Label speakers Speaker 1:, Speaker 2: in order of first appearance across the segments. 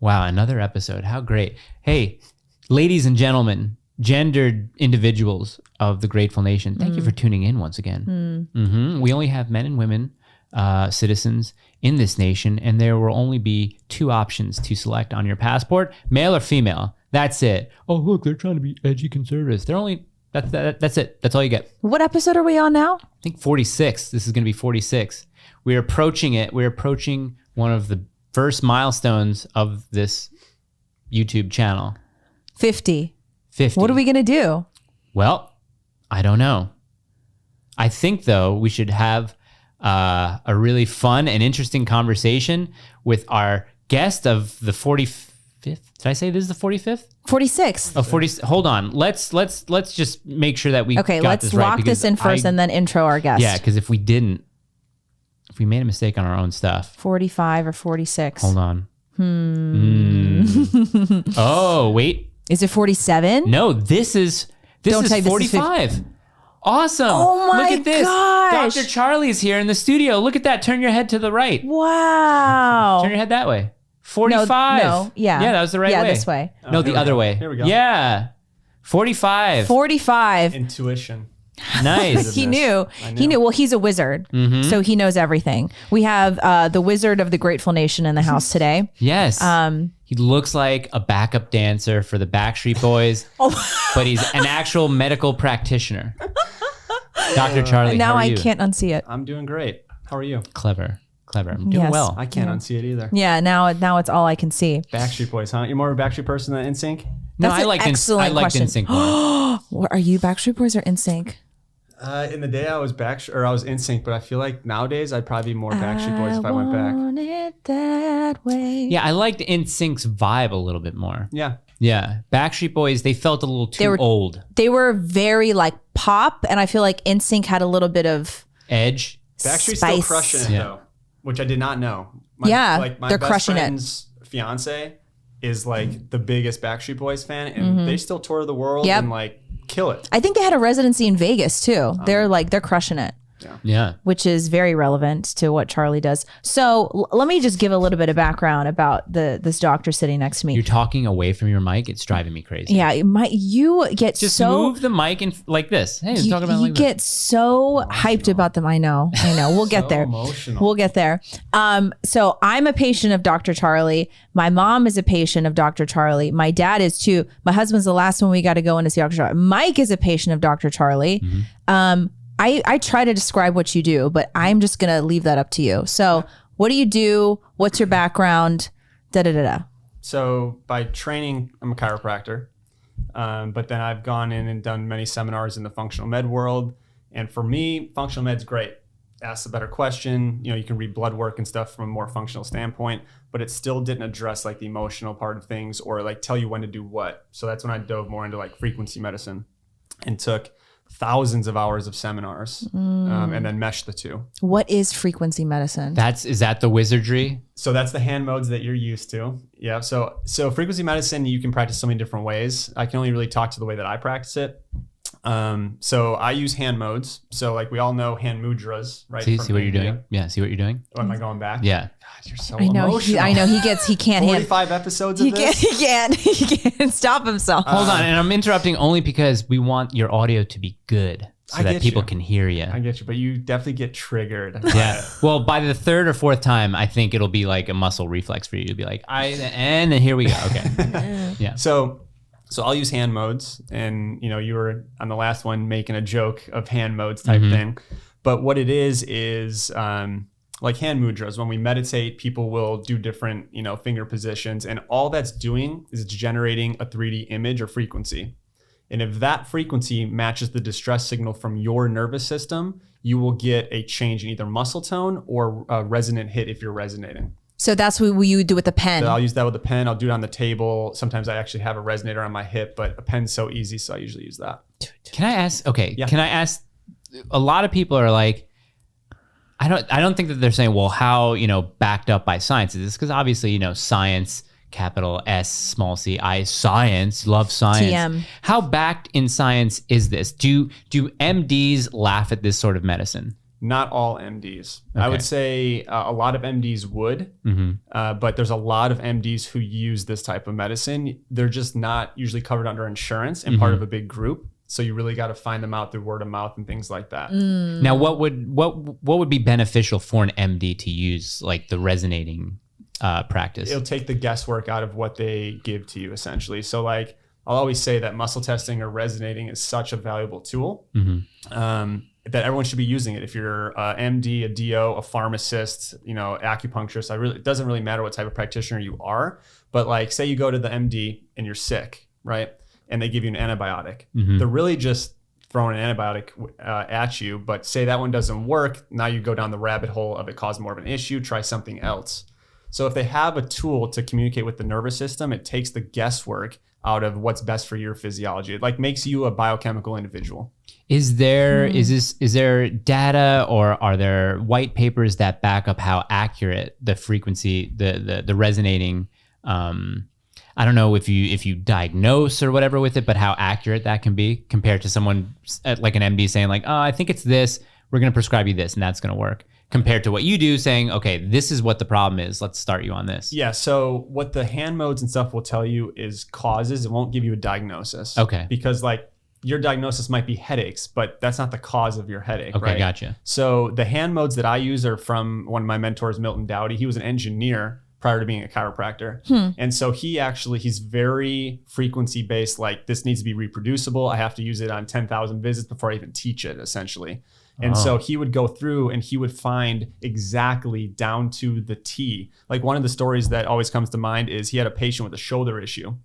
Speaker 1: Wow, another episode. How great. Hey, ladies and gentlemen, gendered individuals of the Grateful Nation, thank you for tuning in once again. We only have men and women citizens in this nation, and there will only be 2 options to select on your passport, male or female. That's it. Oh, look, they're trying to be edgy conservatives. They're only, that's it. That's all you get.
Speaker 2: What episode are we on now?
Speaker 1: I think 46. This is going to be 46. We're approaching it. We're approaching one of the first milestones of this YouTube channel.
Speaker 2: 50.
Speaker 1: 50.
Speaker 2: What are we going to do?
Speaker 1: Well, I don't know. I think, though, we should have a really fun and interesting conversation with our guest of the 45th. Did I say this is the 45th?
Speaker 2: 46.
Speaker 1: Oh, 40. Hold on. Let's just make sure that we
Speaker 2: Okay,
Speaker 1: got
Speaker 2: let's
Speaker 1: this right,
Speaker 2: lock this in first and then intro our guest.
Speaker 1: Yeah, because if we made a mistake on our own stuff.
Speaker 2: 45 or 46.
Speaker 1: Hold on. Oh, wait.
Speaker 2: Is it 47?
Speaker 1: No, this is 45. Awesome.
Speaker 2: Oh my
Speaker 1: Look at this.
Speaker 2: gosh.
Speaker 1: Dr. Charlie's here in the studio. Look at that. Turn your head to the right.
Speaker 2: Wow.
Speaker 1: Turn your head that way. 45.
Speaker 2: No, yeah.
Speaker 1: Yeah, that was the right way.
Speaker 2: Yeah, this way.
Speaker 1: No, the other way.
Speaker 3: Here we go.
Speaker 1: Yeah. 45.
Speaker 2: 45.
Speaker 3: Intuition.
Speaker 1: Nice.
Speaker 2: He knew. He knew. Well, he's a wizard, so he knows everything. We have the wizard of the Grateful Nation in the house today.
Speaker 1: Yes. He looks like a backup dancer for the Backstreet Boys, but he's an actual medical practitioner. Dr. Charlie,
Speaker 2: Now
Speaker 1: how are
Speaker 2: I
Speaker 1: you?
Speaker 2: can't unsee it.
Speaker 3: I'm doing great. How are you?
Speaker 1: Clever. I'm doing
Speaker 2: Yes.
Speaker 1: well.
Speaker 3: I can't unsee it either.
Speaker 2: Yeah, now it's all I can see.
Speaker 3: Backstreet Boys, huh? You're more of a Backstreet person than NSYNC?
Speaker 1: No,
Speaker 2: That's
Speaker 1: I
Speaker 2: an
Speaker 1: liked
Speaker 2: excellent question.
Speaker 1: NSYNC more.
Speaker 2: What, are you Backstreet Boys or NSYNC?
Speaker 3: In the day I was NSYNC, but I feel like nowadays I'd probably be more Backstreet Boys if I went back.
Speaker 2: Want it that way.
Speaker 1: Yeah, I liked NSYNC's vibe a little bit more.
Speaker 3: Yeah.
Speaker 1: Yeah, Backstreet Boys, they felt a little too old.
Speaker 2: They were very like pop, and I feel like NSYNC had a little bit of
Speaker 1: Edge.
Speaker 3: Backstreet's
Speaker 2: spice.
Speaker 3: still crushing it though, which I did not know.
Speaker 2: Yeah,
Speaker 3: my
Speaker 2: they're
Speaker 3: best
Speaker 2: crushing it.
Speaker 3: friend's fiance is like the biggest Backstreet Boys fan, and they still tour the world and like kill it.
Speaker 2: I think they had a residency in Vegas too. They're crushing it.
Speaker 1: Yeah.
Speaker 2: Which is very relevant to what Charlie does. So let me just give a little bit of background about this doctor sitting next to me.
Speaker 1: You're talking away from your mic. It's driving me crazy.
Speaker 2: Yeah, you get
Speaker 1: Just
Speaker 2: so
Speaker 1: move the mic and like this. Hey,
Speaker 2: you,
Speaker 1: talk about
Speaker 2: you
Speaker 1: like
Speaker 2: get so hyped about them. I know. We'll get there.
Speaker 3: Emotional.
Speaker 2: We'll get there. So I'm a patient of Dr. Charlie. My mom is a patient of Dr. Charlie. My dad is too. My husband's the last one we got to go in to see Dr. Charlie. Mike is a patient of Dr. Charlie. I try to describe what you do, but I'm just going to leave that up to you. So what do you do? What's your background?
Speaker 3: So by training, I'm a chiropractor, but then I've gone in and done many seminars in the functional med world. And for me, functional med's great. Asks a better question. You can read blood work and stuff from a more functional standpoint, but it still didn't address like the emotional part of things or like tell you when to do what. So that's when I dove more into like frequency medicine and took thousands of hours of seminars and then meshed the two.
Speaker 2: What is frequency medicine?
Speaker 1: is that the wizardry?
Speaker 3: So that's the hand modes that you're used to. Yeah. So frequency medicine, you can practice so many different ways. I can only really talk to the way that I practice it. So I use hand modes. So like we all know hand mudras, right?
Speaker 1: See what you're doing? Yeah. See what you're doing?
Speaker 3: Oh, am I going back?
Speaker 1: Yeah.
Speaker 3: God, you're so
Speaker 2: I know.
Speaker 3: emotional.
Speaker 2: He can't
Speaker 3: 45 episodes of this?
Speaker 2: He can't stop himself.
Speaker 1: Hold on. And I'm interrupting only because we want your audio to be good so
Speaker 3: I
Speaker 1: that
Speaker 3: get
Speaker 1: people
Speaker 3: you.
Speaker 1: can hear you.
Speaker 3: I get you, but you definitely get triggered.
Speaker 1: Yeah. Well, by the 3rd or 4th time, I think it'll be like a muscle reflex for you to be like, and here we go. Okay. Yeah.
Speaker 3: So I'll use hand modes, and you were on the last one making a joke of hand modes type thing. But what it is like hand mudras. When we meditate, people will do different, finger positions, and all that's doing is it's generating a 3D image or frequency. And if that frequency matches the distress signal from your nervous system, you will get a change in either muscle tone or a resonant hit if you're resonating.
Speaker 2: So that's what you do with the pen.
Speaker 3: So I'll use that with a pen. I'll do it on the table. Sometimes I actually have a resonator on my hip, but a pen's so easy, so I usually use that.
Speaker 1: Can I ask? Okay.
Speaker 3: Yeah.
Speaker 1: Can I ask? A lot of people are like, I don't think that they're saying, well, how backed up by science is this? Because obviously, science, capital S, small c, I, science, love science.
Speaker 2: TM.
Speaker 1: How backed in science is this? Do MDs laugh at this sort of medicine?
Speaker 3: Not all MDs. I would say a lot of MDs would, but there's a lot of MDs who use this type of medicine. They're just not usually covered under insurance and part of a big group. So you really got to find them out through word of mouth and things like that.
Speaker 1: Now, what would be beneficial for an MD to use, like the resonating practice?
Speaker 3: It'll take the guesswork out of what they give to you, essentially. So like I'll always say that muscle testing or resonating is such a valuable tool. That everyone should be using it. If you're a MD, a DO, a pharmacist, acupuncturist, it doesn't really matter what type of practitioner you are. But like, say you go to the MD and you're sick, right? And they give you an antibiotic. They're really just throwing an antibiotic at you. But say that one doesn't work, now you go down the rabbit hole of it causing more of an issue. Try something else. So if they have a tool to communicate with the nervous system, it takes the guesswork out of what's best for your physiology. It like makes you a biochemical individual. Is there data or are there white papers that back up how accurate the frequency, the resonating, I don't know if you diagnose or whatever with it, but how accurate that can be compared to someone like an MD saying like, oh, I think it's this, we're going to prescribe you this and that's going to work, compared to what you do saying, okay, this is what the problem is, let's start you on this. Yeah, so what the hand modes and stuff will tell you is causes. It won't give you a diagnosis. Okay. Because like your diagnosis might be headaches, but that's not the cause of your headache, right? Okay, gotcha. So the hand modes that I use are from one of my mentors, Milton Dowdy. He was an engineer prior to being a chiropractor. And so he's very frequency based, like this needs to be reproducible. I have to use it on 10,000 visits before I even teach it, essentially. And so he would go through and he would find exactly down to the T. Like one of the stories that always comes to mind is he had a patient with a shoulder issue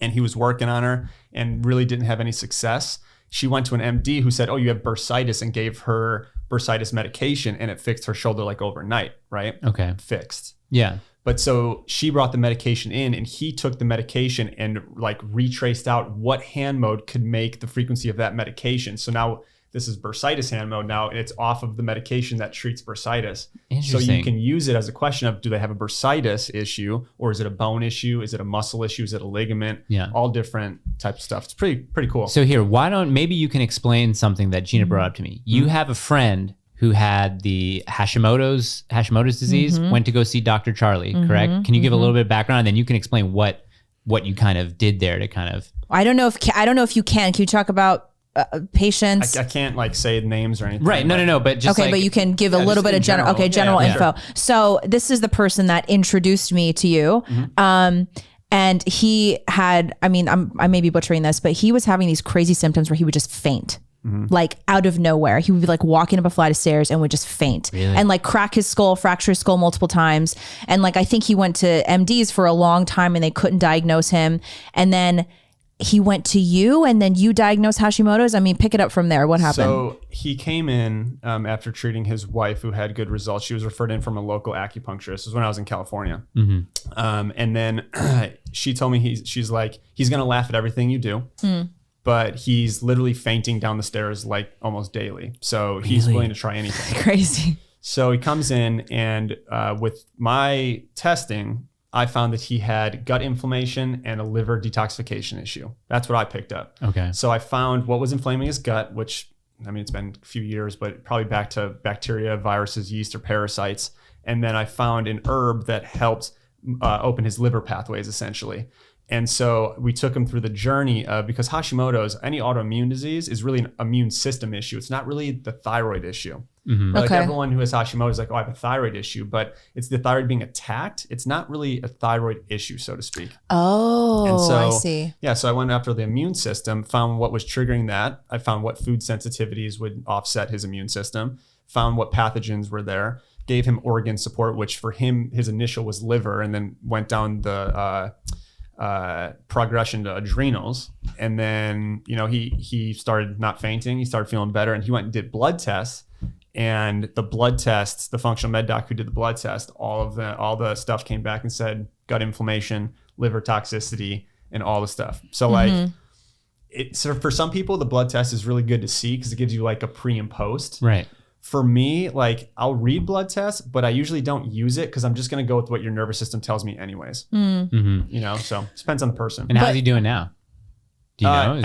Speaker 3: and he was working on her and really didn't have any success. She went to an MD who said, oh, you have bursitis, and gave her bursitis medication and it fixed her shoulder like overnight, right? Okay. Fixed. Yeah. But so she brought the medication in and he took the medication and like retraced out what hand mode could make the frequency of that medication. So now this is bursitis hand mode now, and it's off of the medication that treats bursitis. So you can use it as a question of, do they have a bursitis issue, or is it a bone issue? Is it a muscle issue? Is it a ligament? Yeah. All different types of stuff. It's pretty cool. So here, maybe you can explain something that Gina brought up to me. You have a friend who had the Hashimoto's disease, went to go see Dr. Charlie, correct? Can you give a little bit of background, and then you can explain what you kind of did there to kind of... I don't know if you can. Can you talk about patients? I can't like say names or anything. Right. No. But just okay, but you can give a little bit of general info. Sure. So this is the person that introduced me to you. And he had, I may be butchering this, but he was having these crazy symptoms where he would just faint. Like out of nowhere. He would be like walking up a flight of stairs and would just faint and like crack his skull, fracture his skull multiple times. And like, I think he went to MDs for a long time and they couldn't diagnose him. And then he went to you and then you diagnosed Hashimoto's. Pick it up from there. What happened? So he came in after treating his wife who had good results. She was referred in from a local acupuncturist. This was when I was in California. And then she told me, she's like, he's going to laugh at everything you do. But he's literally fainting down the stairs like almost daily. So he's willing to try anything. Crazy. So he comes in and with my testing, I found that he had gut inflammation and a liver detoxification issue. That's what I picked up. Okay. So I found what was inflaming his gut, which, it's been a few years, but probably back to bacteria, viruses, yeast, or parasites. And then I found an herb that helped open his liver pathways, essentially. And so we took him through the journey of, because Hashimoto's, any autoimmune disease, is really an immune system issue. It's not really the thyroid issue. Like everyone who has Hashimoto's is like, oh, I have a thyroid issue, but it's the thyroid being attacked. It's not really a thyroid issue, so to speak. Oh, and so, I see. Yeah, so I went after the immune system, found what was triggering that. I found what food sensitivities would offset his immune system, found what pathogens were there, gave him organ support, which for him, his initial was liver, and then went down the... progression to adrenals. And then, he started not fainting. He started feeling better, and he went and did blood tests. And the blood tests, the functional med doc who did the blood test, all the stuff came back and said gut inflammation, liver toxicity, and all the stuff. So so for some people, the blood test is really good to see because it gives you like a pre and post. Right. For me, like I'll read blood tests, but I usually don't use it because I'm just going to go with what your nervous system tells me anyways. So it depends on the person. And how's he doing now? Do you know?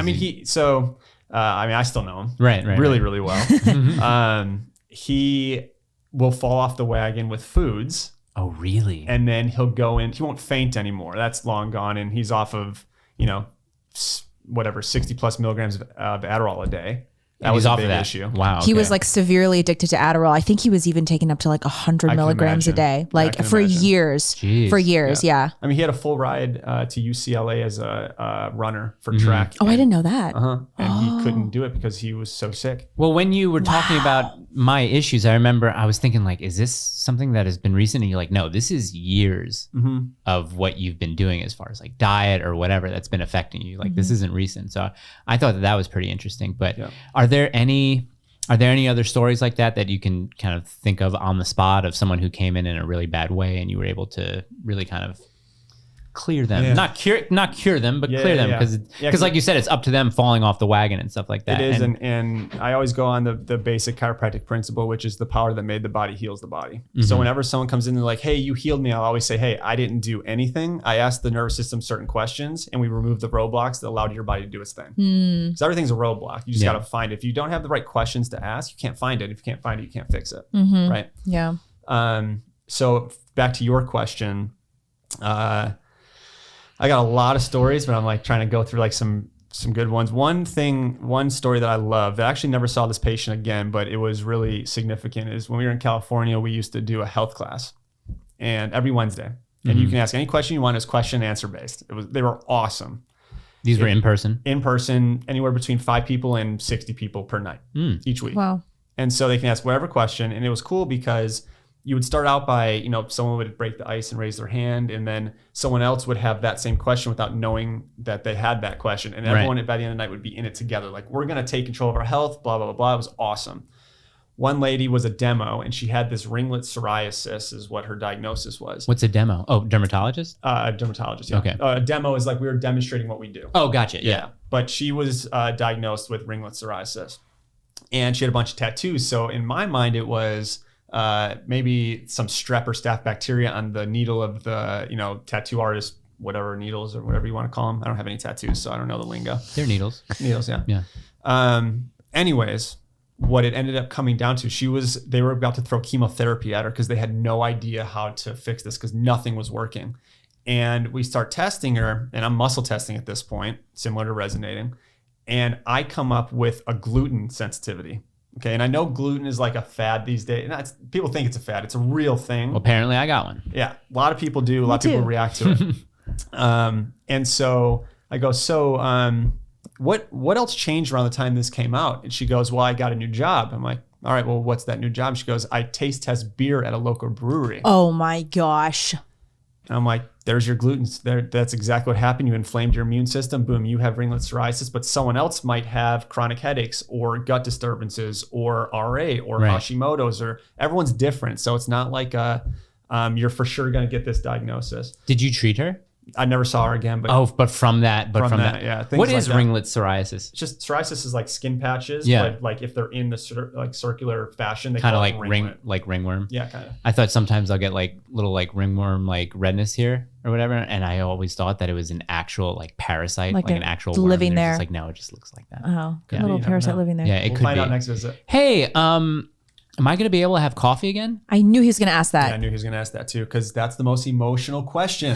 Speaker 3: I still know him. Right. Really, really well. he will fall off the wagon with foods.
Speaker 1: Oh, really?
Speaker 3: And then he'll go in. He won't faint anymore. That's long gone. And he's off of, whatever, 60 plus milligrams of Adderall a day. That was a big issue.
Speaker 1: Wow.
Speaker 2: He was like severely addicted to Adderall. I think he was even taking up to like 100 milligrams a day, like for years.
Speaker 1: Jeez.
Speaker 2: For years, yeah.
Speaker 3: I mean, he had a full ride to UCLA as a runner for track.
Speaker 2: Oh, I didn't know that.
Speaker 3: And he couldn't do it because he was so sick.
Speaker 1: Well, when you were talking about my issues, I remember I was thinking like, is this something that has been recent? And you're like, no, this is years of what you've been doing as far as like diet or whatever that's been affecting you. Like this isn't recent. So I thought that was pretty interesting. But are there any other stories like that you can kind of think of on the spot of someone who came in a really bad way and you were able to really kind of clear them, not cure them, but clear them, because like you said, it's up to them falling off the wagon and stuff like that.
Speaker 3: It is, and I always go on the basic chiropractic principle, which is the power that made the body heals the body. So whenever someone comes in and they're like, hey, you healed me, I'll always say, hey, I didn't do anything. I asked the nervous system certain questions and we removed the roadblocks that allowed your body to do its thing. Because everything's a roadblock. You just got to find it. If you don't have the right questions to ask, you can't find it. If you can't find it, you can't fix it. Right?
Speaker 2: Yeah.
Speaker 3: So back to your question, I got a lot of stories, but I'm like trying to go through like some good ones. One story that I love that I actually never saw this patient again, but it was really significant, is when we were in California, we used to do a health class, and every Wednesday, and you can ask any question you want. It's question and answer based. They were awesome.
Speaker 1: These were in person,
Speaker 3: anywhere between 5 people and 60 people per night each week.
Speaker 2: Wow.
Speaker 3: And so they can ask whatever question. And it was cool because you would start out by, someone would break the ice and raise their hand, and then someone else would have that same question without knowing that they had that question. And everyone by the end of the night would be in it together. Like, we're going to take control of our health, blah, blah, blah, blah. It was awesome. One lady was a demo, and she had this ringlet psoriasis is what her diagnosis was.
Speaker 1: What's a demo? Oh, dermatologist?
Speaker 3: Dermatologist, yeah.
Speaker 1: Okay.
Speaker 3: A demo is like we were demonstrating what we do.
Speaker 1: Oh, gotcha. Yeah.
Speaker 3: But she was diagnosed with ringlet psoriasis, and she had a bunch of tattoos. So in my mind, it was maybe some strep or staph bacteria on the needle of the, tattoo artist, whatever needles or whatever you want to call them. I don't have any tattoos, so I don't know the lingo.
Speaker 1: They're needles.
Speaker 3: Needles, yeah.
Speaker 1: Yeah.
Speaker 3: Anyways, what it ended up coming down to, they were about to throw chemotherapy at her because they had no idea how to fix this because nothing was working. And we start testing her, and I'm muscle testing at this point, similar to resonating. And I come up with a gluten sensitivity. Okay, and I know gluten is like a fad these days. People think it's a fad. It's a real thing.
Speaker 1: Well, apparently I got one.
Speaker 3: Yeah, a lot of people do. A lot of people react to it. And so I go, what else changed around the time this came out? And she goes, well, I got a new job. I'm like, all right, well, what's that new job? She goes, I taste test beer at a local brewery.
Speaker 2: Oh my gosh.
Speaker 3: I'm like, there's your gluten. That's exactly what happened. You inflamed your immune system. Boom, you have ringlet psoriasis, but someone else might have chronic headaches or gut disturbances or RA or Hashimoto's, or everyone's different. So it's not like you're for sure going to get this diagnosis.
Speaker 1: Did you treat her?
Speaker 3: I never saw her again. But
Speaker 1: from that.
Speaker 3: Yeah.
Speaker 1: What is ringlet psoriasis?
Speaker 3: It's just psoriasis is like skin patches.
Speaker 1: Yeah.
Speaker 3: But like if they're in the circular fashion, they
Speaker 1: kind of
Speaker 3: like
Speaker 1: ringworm.
Speaker 3: Yeah, kind of.
Speaker 1: I thought sometimes I'll get like little like ringworm like redness here or whatever, and I always thought that it was an actual like parasite, like an actual worm
Speaker 2: living there.
Speaker 1: Just like no, it just looks like that.
Speaker 2: Oh, little parasite living there.
Speaker 1: Yeah, it
Speaker 3: we'll
Speaker 1: could
Speaker 3: find
Speaker 1: be.
Speaker 3: out next visit.
Speaker 1: Hey, am I going to be able to have coffee again?
Speaker 2: I knew he was going to ask that.
Speaker 3: Yeah, I knew he was going to ask that too, because that's the most emotional question.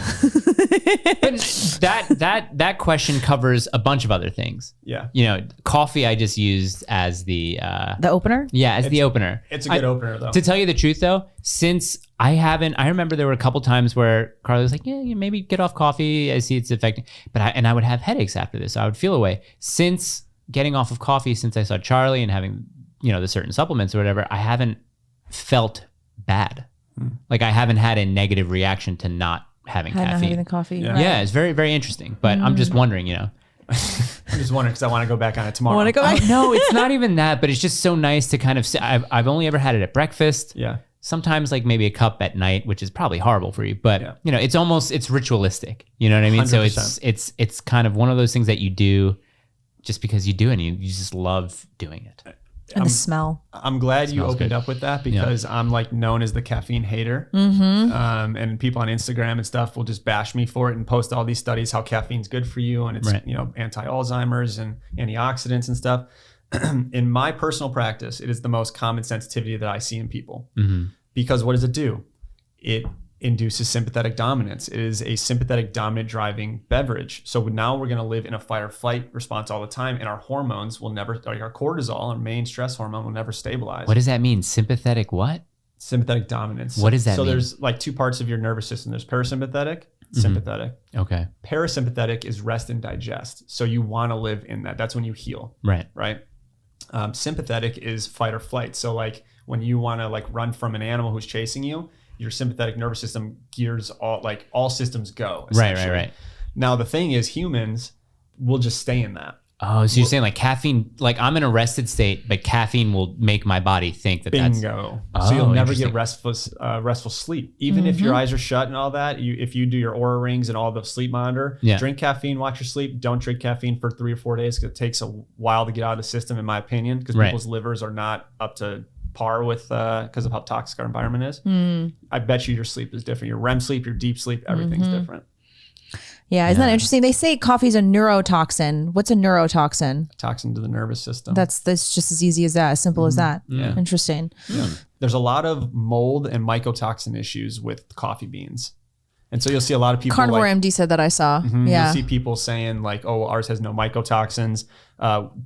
Speaker 1: But that question covers a bunch of other things.
Speaker 3: Yeah.
Speaker 1: Coffee I just used as the
Speaker 2: opener?
Speaker 1: Yeah, as the opener.
Speaker 3: It's a good opener though.
Speaker 1: To tell you the truth though, since I remember there were a couple times where Carly was like, yeah, maybe get off coffee. I see it's affecting, but I would have headaches after this. So I would feel away. Since getting off of coffee, since I saw Charlie and having, the certain supplements or whatever, I haven't felt bad. Like I haven't had a negative reaction to not having caffeine.
Speaker 2: Not having the coffee.
Speaker 3: Yeah.
Speaker 2: Right.
Speaker 1: Yeah, it's very, very interesting. But I'm just wondering,
Speaker 3: I'm just wondering because I want to go back on it tomorrow.
Speaker 2: I want to go back.
Speaker 1: No, it's not even that, but it's just so nice to kind of I've only ever had it at breakfast.
Speaker 3: Yeah.
Speaker 1: Sometimes like maybe a cup at night, which is probably horrible for you, but it's ritualistic. You know what I mean? 100%. So it's kind of one of those things that you do just because you do it and you just love doing it.
Speaker 2: And the smell.
Speaker 3: I'm glad you opened up with that because I'm like known as the caffeine hater. And people on Instagram and stuff will just bash me for it and post all these studies how caffeine's good for you and it's anti-Alzheimer's and antioxidants and stuff. In my personal practice, it is the most common sensitivity that I see in people.
Speaker 1: Mm-hmm.
Speaker 3: Because what does it do? It induces sympathetic dominance. It is a sympathetic dominant driving beverage. So now we're going to live in a fight or flight response all the time, and our hormones will never, like our cortisol, our main stress hormone, will never stabilize.
Speaker 1: What does that mean? Sympathetic what?
Speaker 3: Sympathetic dominance.
Speaker 1: What does that mean?
Speaker 3: So there's like two parts of your nervous system. There's parasympathetic, sympathetic.
Speaker 1: Okay.
Speaker 3: Parasympathetic is rest and digest. So you want to live in that. That's when you heal.
Speaker 1: Right.
Speaker 3: Right. Sympathetic is fight or flight. So like when you want to like run from an animal who's chasing you, your sympathetic nervous system gears all systems go.
Speaker 1: Right.
Speaker 3: Now the thing is, humans will just stay in that.
Speaker 1: Oh, so you're saying like caffeine, like I'm in a rested state, but caffeine will make my body think that that's...
Speaker 3: Bingo.
Speaker 1: Oh,
Speaker 3: so you'll never
Speaker 1: interesting.
Speaker 3: get restful sleep. Even if your eyes are shut and all that, if you do your Oura rings and all the sleep monitor, drink caffeine, watch your sleep. Don't drink caffeine for 3 or 4 days because it takes a while to get out of the system, in my opinion, because people's livers are not up to par with because of how toxic our environment is. I bet you your sleep is different. Your REM sleep, your deep sleep, everything's different.
Speaker 2: Yeah, isn't that interesting? They say coffee's a neurotoxin. What's a neurotoxin?
Speaker 3: Toxin to the nervous system.
Speaker 2: That's just as easy as that, as simple as that.
Speaker 3: Yeah.
Speaker 2: Interesting.
Speaker 3: Yeah. There's a lot of mold and mycotoxin issues with coffee beans. And so you'll see a lot of people
Speaker 2: Carnivore MD said that, I saw. Yeah.
Speaker 3: You'll see people saying like, oh, ours has no mycotoxins.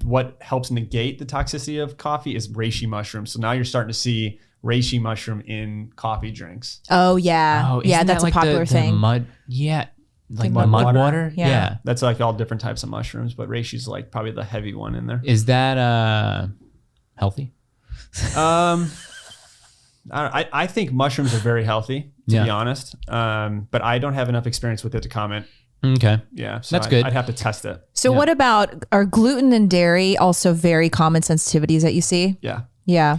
Speaker 3: What helps negate the toxicity of coffee is reishi mushroom. So now you're starting to see reishi mushroom in coffee drinks.
Speaker 2: Oh, yeah.
Speaker 1: Oh,
Speaker 2: yeah,
Speaker 1: isn't
Speaker 2: that's
Speaker 1: that like
Speaker 2: a popular
Speaker 1: the
Speaker 2: thing.
Speaker 1: mud, yeah. Like
Speaker 2: mud
Speaker 1: mud
Speaker 3: water?
Speaker 1: water?
Speaker 2: Yeah.
Speaker 3: That's like all different types of mushrooms, but reishi's like probably the heavy one in there.
Speaker 1: Is that healthy?
Speaker 3: I think mushrooms are very healthy, to be honest. But I don't have enough experience with it to comment.
Speaker 1: Okay.
Speaker 3: Yeah, so
Speaker 1: That's good.
Speaker 3: I'd have to test it.
Speaker 2: So what about, are gluten and dairy also very common sensitivities that you see?
Speaker 3: Yeah.
Speaker 2: Yeah.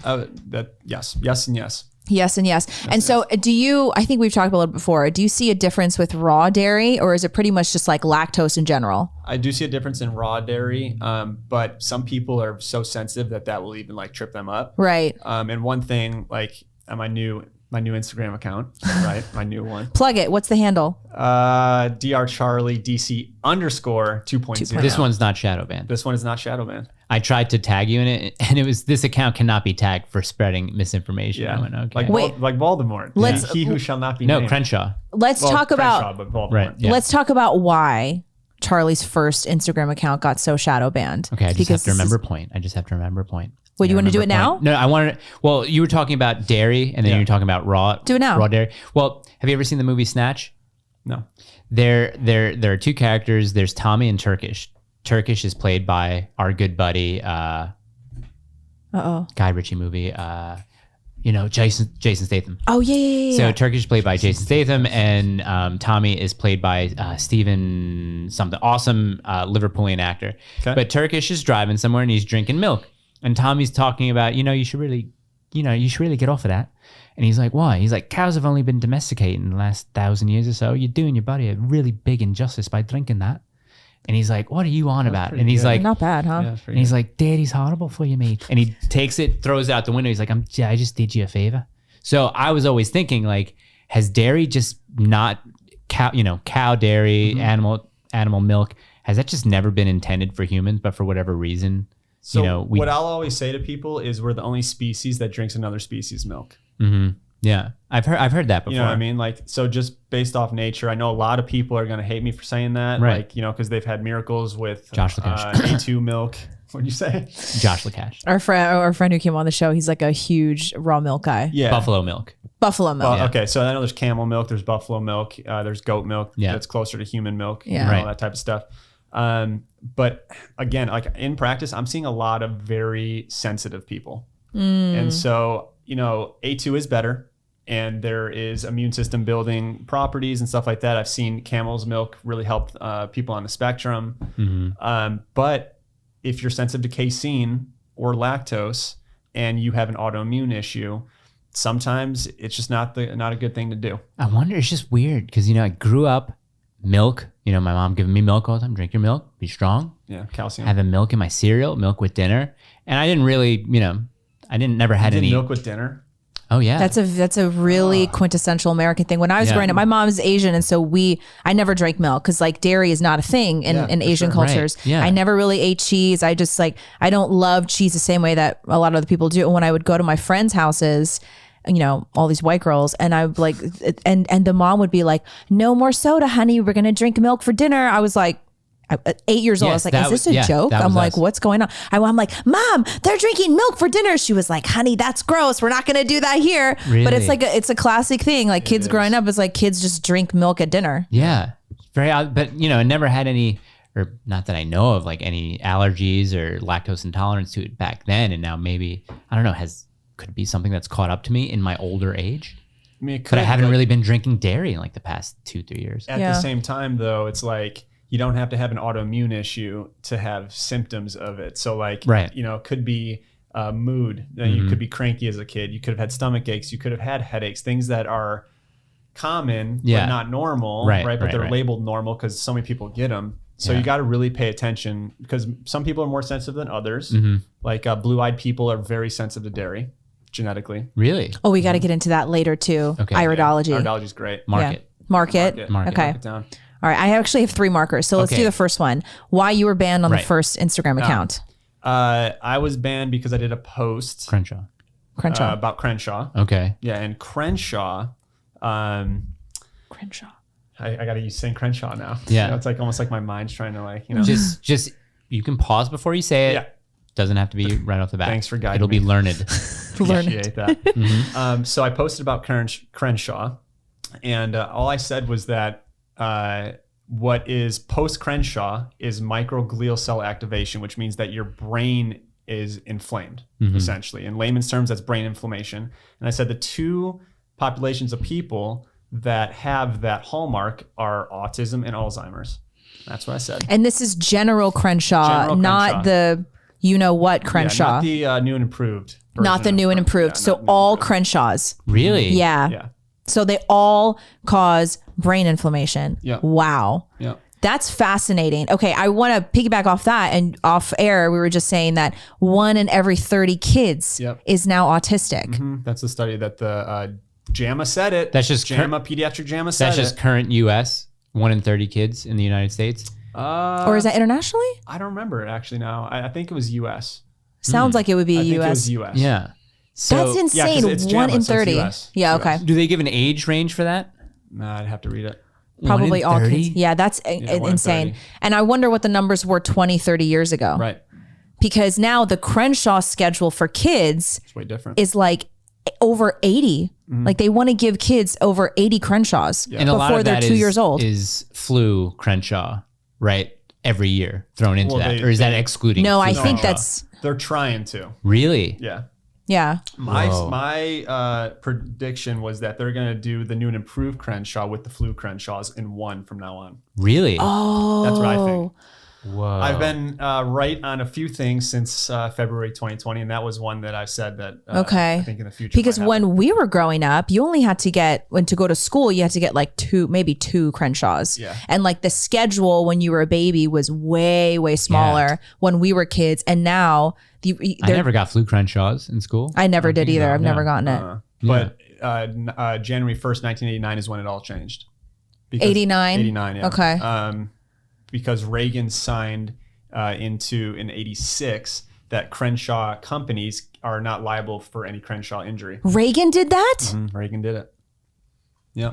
Speaker 3: Yes, and yes.
Speaker 2: Yes and yes. And so do you, I think we've talked about it a little bit before, do you see a difference with raw dairy, or is it pretty much just like lactose in general?
Speaker 3: I do see a difference in raw dairy, but some people are so sensitive that will even like trip them up.
Speaker 2: Right.
Speaker 3: And one thing, like on my new Instagram account, right? My new one.
Speaker 2: Plug it. What's the handle?
Speaker 3: Dr. Charlie DC _2.0.
Speaker 1: This one's not shadow banned.
Speaker 3: This one is not shadow banned.
Speaker 1: I tried to tag you in it, and it was, this account cannot be tagged for spreading misinformation.
Speaker 3: Yeah.
Speaker 1: I went, okay.
Speaker 3: Like Voldemort. He who shall not be named.
Speaker 1: Crenshaw.
Speaker 2: Let's talk about,
Speaker 3: but Voldemort.
Speaker 1: Right. Yeah.
Speaker 2: let's talk about why Charlie's first Instagram account got so shadow banned.
Speaker 1: Okay, I just have to remember a point.
Speaker 2: Would you want to do it now?
Speaker 1: No, I wanted. Well, you were talking about dairy, and then you were talking about raw.
Speaker 2: Do it now.
Speaker 1: Raw dairy. Well, have you ever seen the movie Snatch?
Speaker 3: No.
Speaker 1: There are two characters. There's Tommy and Turkish. Turkish is played by our good buddy, Guy Ritchie movie. Jason Statham.
Speaker 2: Oh yeah.
Speaker 1: So Turkish is played by Jason Statham, and Tommy is played by Steven something. Awesome Liverpoolian actor.
Speaker 3: Okay.
Speaker 1: But Turkish is driving somewhere and he's drinking milk, and Tommy's talking about, you should really get off of that. And he's like, why? He's like, cows have only been domesticated in the last 1,000 years or so. You're doing your body a really big injustice by drinking that. And he's like, what are you on about? And he's
Speaker 3: good.
Speaker 1: like,
Speaker 2: Not bad, huh?
Speaker 3: Yeah,
Speaker 1: and he's like, dairy's horrible for you, mate. And he takes it, throws it out the window. He's like, I just did you a favor. So I was always thinking, like, has dairy just not cow dairy, animal milk, has that just never been intended for humans, but for whatever reason,
Speaker 3: So what I'll always say to people is we're the only species that drinks another species' milk.
Speaker 1: Mm-hmm. Yeah, I've heard that before.
Speaker 3: You know what I mean? Like, so just based off nature, I know a lot of people are going to hate me for saying that.
Speaker 1: Right.
Speaker 3: Like, because they've had miracles with
Speaker 1: Josh Lacash.
Speaker 3: A2 milk. What'd you say?
Speaker 1: Josh Lacash.
Speaker 2: Our friend who came on the show, he's like a huge raw milk guy.
Speaker 3: Yeah.
Speaker 1: Buffalo milk.
Speaker 2: Buffalo milk.
Speaker 3: Well, okay, so I know there's camel milk, there's buffalo milk, there's goat milk that's closer to human milk,
Speaker 2: Yeah.
Speaker 3: all that type of stuff. But again, like in practice, I'm seeing a lot of very sensitive people. And so, A2 is better, and there is immune system building properties and stuff like that. I've seen camel's milk really help people on the spectrum.
Speaker 1: Mm-hmm.
Speaker 3: But if you're sensitive to casein or lactose and you have an autoimmune issue, sometimes it's just not a good thing to do.
Speaker 1: I wonder, it's just weird because, I grew up milk, my mom giving me milk all the time. Drink your milk, be strong.
Speaker 3: Yeah, calcium.
Speaker 1: Having milk in my cereal, milk with dinner. And I didn't really, never had any
Speaker 3: milk with dinner.
Speaker 1: Oh yeah.
Speaker 2: That's a really quintessential American thing. When I was growing up, my mom is Asian, and so I never drank milk because like dairy is not a thing in Asian cultures.
Speaker 1: Right. Yeah.
Speaker 2: I never really ate cheese. I just like I don't love cheese the same way that a lot of other people do. And when I would go to my friends' houses, you know, all these white girls, and I would like, and the mom would be like, "No more soda, honey. We're gonna drink milk for dinner." I was like, 8 years old. I was like, is this a joke? I'm like, what's going on? I'm like, Mom, they're drinking milk for dinner. She was like, honey, that's gross. We're not going to do that here.
Speaker 1: Really?
Speaker 2: But it's like, it's a classic thing. Like kids growing up, it's like kids just drink milk at dinner.
Speaker 1: Yeah. Very odd. But, you know, I never had any, or not that I know of, like any allergies or lactose intolerance to it back then. And now maybe, I don't know, could it be something that's caught up to me in my older age?
Speaker 3: I mean,
Speaker 1: but I haven't really been drinking dairy in like the past 2-3 years.
Speaker 3: At the same time, though, it's like, you don't have to have an autoimmune issue to have symptoms of it. So like, you know, it could be mood. You could be cranky as a kid. You could have had stomach aches. You could have had headaches, things that are common, but not normal, right? But they're labeled normal because so many people get them. So you got to really pay attention because some people are more sensitive than others. Like blue-eyed people are very sensitive to dairy genetically.
Speaker 1: Really?
Speaker 2: Oh, we got to get into that later too.
Speaker 1: Okay.
Speaker 2: Iridology.
Speaker 3: Iridology is great.
Speaker 2: Mark it. Okay.
Speaker 3: Mark it down.
Speaker 2: All right, I actually have 3 markers. So let's do the first one. Why you were banned on the first Instagram account?
Speaker 3: I was banned because I did a post.
Speaker 1: Crenshaw.
Speaker 3: About Crenshaw.
Speaker 1: Okay.
Speaker 3: Yeah, and Crenshaw.
Speaker 2: Crenshaw.
Speaker 3: I got to saying Crenshaw now.
Speaker 1: Yeah.
Speaker 3: You know, it's like almost like my mind's trying to like, you know.
Speaker 1: Just you can pause before you say it.
Speaker 3: Yeah.
Speaker 1: Doesn't have to be right off the bat.
Speaker 3: Thanks for guiding
Speaker 1: It'll
Speaker 3: me.
Speaker 1: be learned.
Speaker 3: Appreciate that. So I posted about Crenshaw, and all I said was that what is post Crenshaw is microglial cell activation, which means that your brain is inflamed, essentially. In layman's terms, that's brain inflammation. And I said the 2 populations of people that have that hallmark are autism and Alzheimer's. That's what I said.
Speaker 2: And this is general Crenshaw, not the you know what Crenshaw.
Speaker 3: Yeah, not the new and improved.
Speaker 2: Not the new and improved. So all Crenshaws.
Speaker 1: Really?
Speaker 2: Yeah. So they all cause brain inflammation.
Speaker 3: Yeah.
Speaker 2: Wow.
Speaker 3: Yeah.
Speaker 2: That's fascinating. Okay, I want to piggyback off that. And off air, we were just saying that 1 in every 30 kids is now autistic.
Speaker 3: That's the study that the JAMA said it.
Speaker 1: That's just
Speaker 3: pediatric JAMA said it.
Speaker 1: That's just current U.S. 1 in 30 kids in the United States.
Speaker 2: Or is that internationally?
Speaker 3: I don't remember it actually now. I think it was U.S.
Speaker 2: Sounds like it would be
Speaker 3: I think
Speaker 2: U.S.
Speaker 3: it was U.S.
Speaker 1: Yeah. So,
Speaker 2: that's insane.
Speaker 3: it's
Speaker 2: 1
Speaker 3: JAMA,
Speaker 2: in
Speaker 3: so it's
Speaker 2: 30.
Speaker 3: US.
Speaker 2: Yeah,
Speaker 3: It's
Speaker 2: okay.
Speaker 3: US.
Speaker 1: do they give an age range for that?
Speaker 3: Nah, I'd have to read it.
Speaker 2: Probably
Speaker 1: 1 in
Speaker 2: all
Speaker 1: 30?
Speaker 2: kids. Yeah, that's
Speaker 3: 1 in
Speaker 2: insane.
Speaker 3: 30.
Speaker 2: And I wonder what the numbers were 20, 30 years ago.
Speaker 3: Right.
Speaker 2: Because now the Crenshaw schedule for kids
Speaker 3: It's way different.
Speaker 2: is like over 80. Like they want to give kids over 80 Crenshaws
Speaker 1: And a lot
Speaker 2: before
Speaker 1: of
Speaker 2: they're
Speaker 1: that
Speaker 2: 2 years old.
Speaker 1: is flu Crenshaw, right? Every year thrown into
Speaker 3: Well,
Speaker 1: that. Or is that excluding?
Speaker 2: No, I
Speaker 1: flu
Speaker 2: think
Speaker 1: Crenshaw?
Speaker 2: that's,
Speaker 3: They're trying to.
Speaker 1: Really?
Speaker 3: Yeah.
Speaker 2: yeah.
Speaker 3: My prediction was that they're going to do the new and improved Crenshaw with the flu Crenshaws in 1 from now on.
Speaker 1: Really?
Speaker 2: Oh.
Speaker 3: That's what I think.
Speaker 1: Whoa.
Speaker 3: I've been right on a few things since February 2020, and that was one that I said that
Speaker 2: Okay.
Speaker 3: I think in the future.
Speaker 2: Because
Speaker 3: might happen.
Speaker 2: when we were growing up, you only had to get, when to go to school, you had to get like 2, maybe 2 Crenshaws.
Speaker 3: Yeah.
Speaker 2: And like the schedule when you were a baby was way, way smaller when we were kids. And now,
Speaker 1: I never got flu Crenshaws in school.
Speaker 2: I never did either. I've never gotten it.
Speaker 3: But January 1st, 1989 is when it all changed.
Speaker 2: 89?
Speaker 3: 89, yeah.
Speaker 2: Okay.
Speaker 3: Because Reagan signed into in 86 that Crenshaw companies are not liable for any Crenshaw injury.
Speaker 2: Reagan did that?
Speaker 3: Reagan did it. Yeah.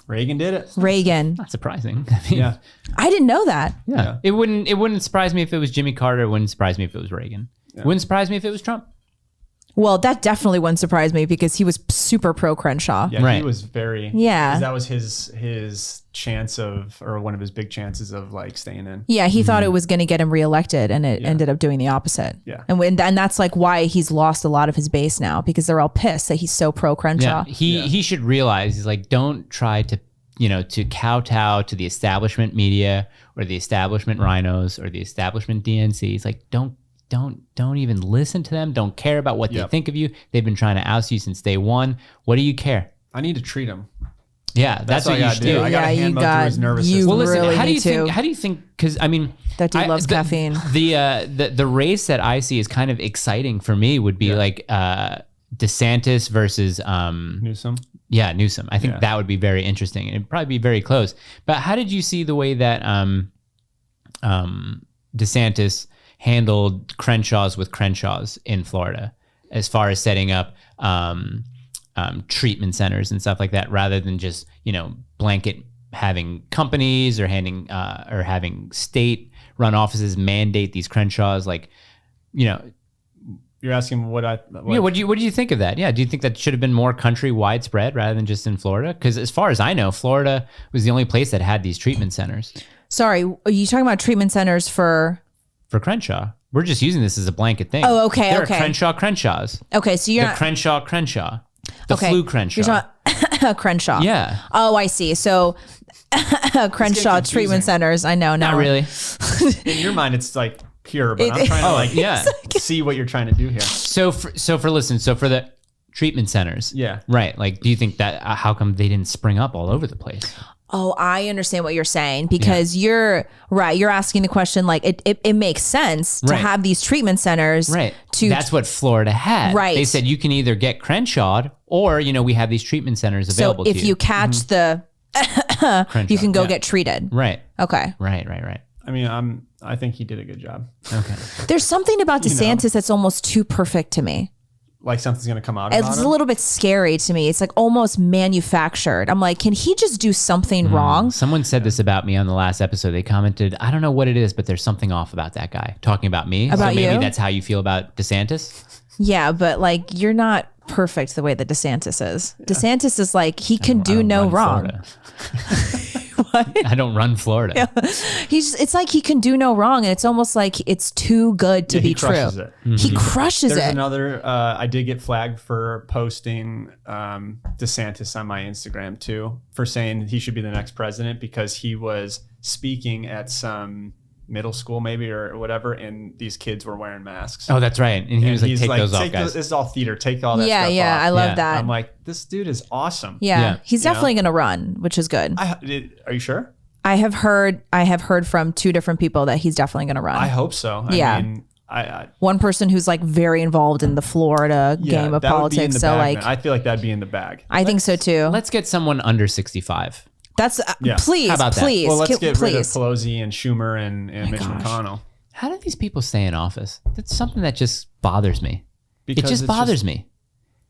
Speaker 3: Reagan did it.
Speaker 2: Reagan.
Speaker 1: Not surprising. I mean,
Speaker 3: Yeah.
Speaker 2: I didn't know that.
Speaker 1: Yeah. It wouldn't surprise me if it was Jimmy Carter. It wouldn't surprise me if it was Reagan. It wouldn't surprise me if it was Trump.
Speaker 2: Well, that definitely wouldn't surprise me because he was super pro Crenshaw.
Speaker 3: Yeah,
Speaker 1: Right.
Speaker 3: he was very.
Speaker 2: Yeah.
Speaker 3: 'cause that was his chance of, or one of his big chances of like staying in.
Speaker 2: Yeah, he thought it was going to get him reelected, and it ended up doing the opposite.
Speaker 3: Yeah.
Speaker 2: And that's like why he's lost a lot of his base now, because they're all pissed that he's so pro Crenshaw.
Speaker 1: Yeah. He should realize, he's like, don't try to, to kowtow to the establishment media or the establishment rhinos or the establishment DNCs. Like, don't even listen to them. Don't care about what they think of you. They've been trying to oust you since day one. What do you care?
Speaker 3: I need to treat him.
Speaker 1: Yeah, that's what you should do.
Speaker 3: I got to hand mode through his nervous system.
Speaker 1: Well, listen,
Speaker 2: really
Speaker 1: how
Speaker 2: need
Speaker 1: do you think, because I mean,
Speaker 2: That dude loves caffeine.
Speaker 1: The race that I see is kind of exciting for me would be like DeSantis versus
Speaker 3: Newsom.
Speaker 1: Yeah, Newsom. I think
Speaker 3: Yeah.
Speaker 1: that would be very interesting. It'd probably be very close. But how did you see the way that DeSantis handled Crenshaws with Crenshaws in Florida, as far as setting up treatment centers and stuff like that, rather than just, you know, blanket having companies or having state-run offices mandate these Crenshaws, like, you know.
Speaker 3: You're asking what
Speaker 1: Yeah, what do you think of that? Yeah, do you think that should have been more country widespread rather than just in Florida? Because as far as I know, Florida was the only place that had these treatment centers.
Speaker 2: Sorry, are you talking about treatment centers for
Speaker 1: Crenshaw? We're just using this as a blanket thing.
Speaker 2: Oh, okay,
Speaker 1: there
Speaker 2: okay.
Speaker 1: are Crenshaws.
Speaker 2: Okay, so you're
Speaker 1: The
Speaker 2: not
Speaker 1: Crenshaw. The
Speaker 2: okay.
Speaker 1: flu Crenshaw.
Speaker 2: You're talking Crenshaw.
Speaker 1: Yeah.
Speaker 2: Oh, I see. So Crenshaw treatment centers. I know.
Speaker 1: Not
Speaker 2: No,
Speaker 1: really.
Speaker 3: In your mind, it's like pure, but I'm trying to
Speaker 1: yeah.
Speaker 3: see what you're trying to do here.
Speaker 1: So for the treatment centers.
Speaker 3: Yeah.
Speaker 1: Right. Like, do you think that, how come they didn't spring up all over the place?
Speaker 2: Oh, I understand what you're saying, because you're right. You're asking the question, like it makes sense to
Speaker 1: Right.
Speaker 2: have these treatment centers.
Speaker 1: Right.
Speaker 2: To
Speaker 1: That's what Florida had.
Speaker 2: Right.
Speaker 1: They said you can either get Crenshawed or, you know, we have these treatment centers available
Speaker 2: so
Speaker 1: to
Speaker 2: if
Speaker 1: you.
Speaker 2: you catch the, you can go get treated.
Speaker 1: Right.
Speaker 2: Okay.
Speaker 1: Right.
Speaker 3: I mean, I think he did a good job.
Speaker 1: Okay.
Speaker 2: There's something about
Speaker 3: You know.
Speaker 2: DeSantis that's almost too perfect to me.
Speaker 3: Like something's gonna come out about
Speaker 2: It's
Speaker 3: him.
Speaker 2: a little bit scary to me. It's like almost manufactured. I'm like, can he just do something wrong?
Speaker 1: Someone said this about me on the last episode. They commented, I don't know what it is, but there's something off about that guy. Talking about me.
Speaker 2: About
Speaker 1: so maybe
Speaker 2: you?
Speaker 1: that's how you feel about DeSantis.
Speaker 2: Yeah, but like you're not perfect the way that DeSantis is. DeSantis is like he can
Speaker 1: I
Speaker 2: do
Speaker 1: don't
Speaker 2: no
Speaker 1: run
Speaker 2: wrong.
Speaker 1: Florida. I don't run Florida.
Speaker 2: It's like he can do no wrong, and it's almost like it's too good to
Speaker 3: Yeah,
Speaker 2: be
Speaker 3: he crushes
Speaker 2: true.
Speaker 3: it.
Speaker 2: He crushes
Speaker 3: There's
Speaker 2: it.
Speaker 3: another. I did get flagged for posting DeSantis on my Instagram too, for saying he should be the next president, because he was speaking at some middle school maybe or whatever, and these kids were wearing masks.
Speaker 1: Oh, that's right. And he was like,
Speaker 3: he's
Speaker 1: take those off,
Speaker 3: "Take
Speaker 1: guys.
Speaker 3: This is all theater. Take all that
Speaker 2: Yeah,
Speaker 3: stuff
Speaker 2: yeah,
Speaker 3: off."
Speaker 2: I love
Speaker 1: Yeah.
Speaker 2: that.
Speaker 3: I'm like, this dude is awesome.
Speaker 2: yeah, he's
Speaker 3: You know?
Speaker 2: definitely going to run, which is good.
Speaker 3: Are you sure?
Speaker 2: I have heard from two different people that he's definitely going to run.
Speaker 3: I hope so.
Speaker 2: Yeah.
Speaker 3: I mean, I
Speaker 2: One person who's like very involved in the Florida game of
Speaker 3: that would be in
Speaker 2: politics.
Speaker 3: the
Speaker 2: So
Speaker 3: bag,
Speaker 2: like,
Speaker 3: man. I feel like that'd be in the bag.
Speaker 2: I think so too.
Speaker 1: Let's get someone under 65.
Speaker 2: That's
Speaker 3: Yeah.
Speaker 2: please,
Speaker 1: How about that?
Speaker 2: please,
Speaker 3: Well, let's get rid of
Speaker 2: please.
Speaker 3: Pelosi and Schumer and Mitch McConnell.
Speaker 1: How do these people stay in office? That's something that just bothers me.
Speaker 3: Because
Speaker 1: It just
Speaker 3: it's
Speaker 1: bothers me.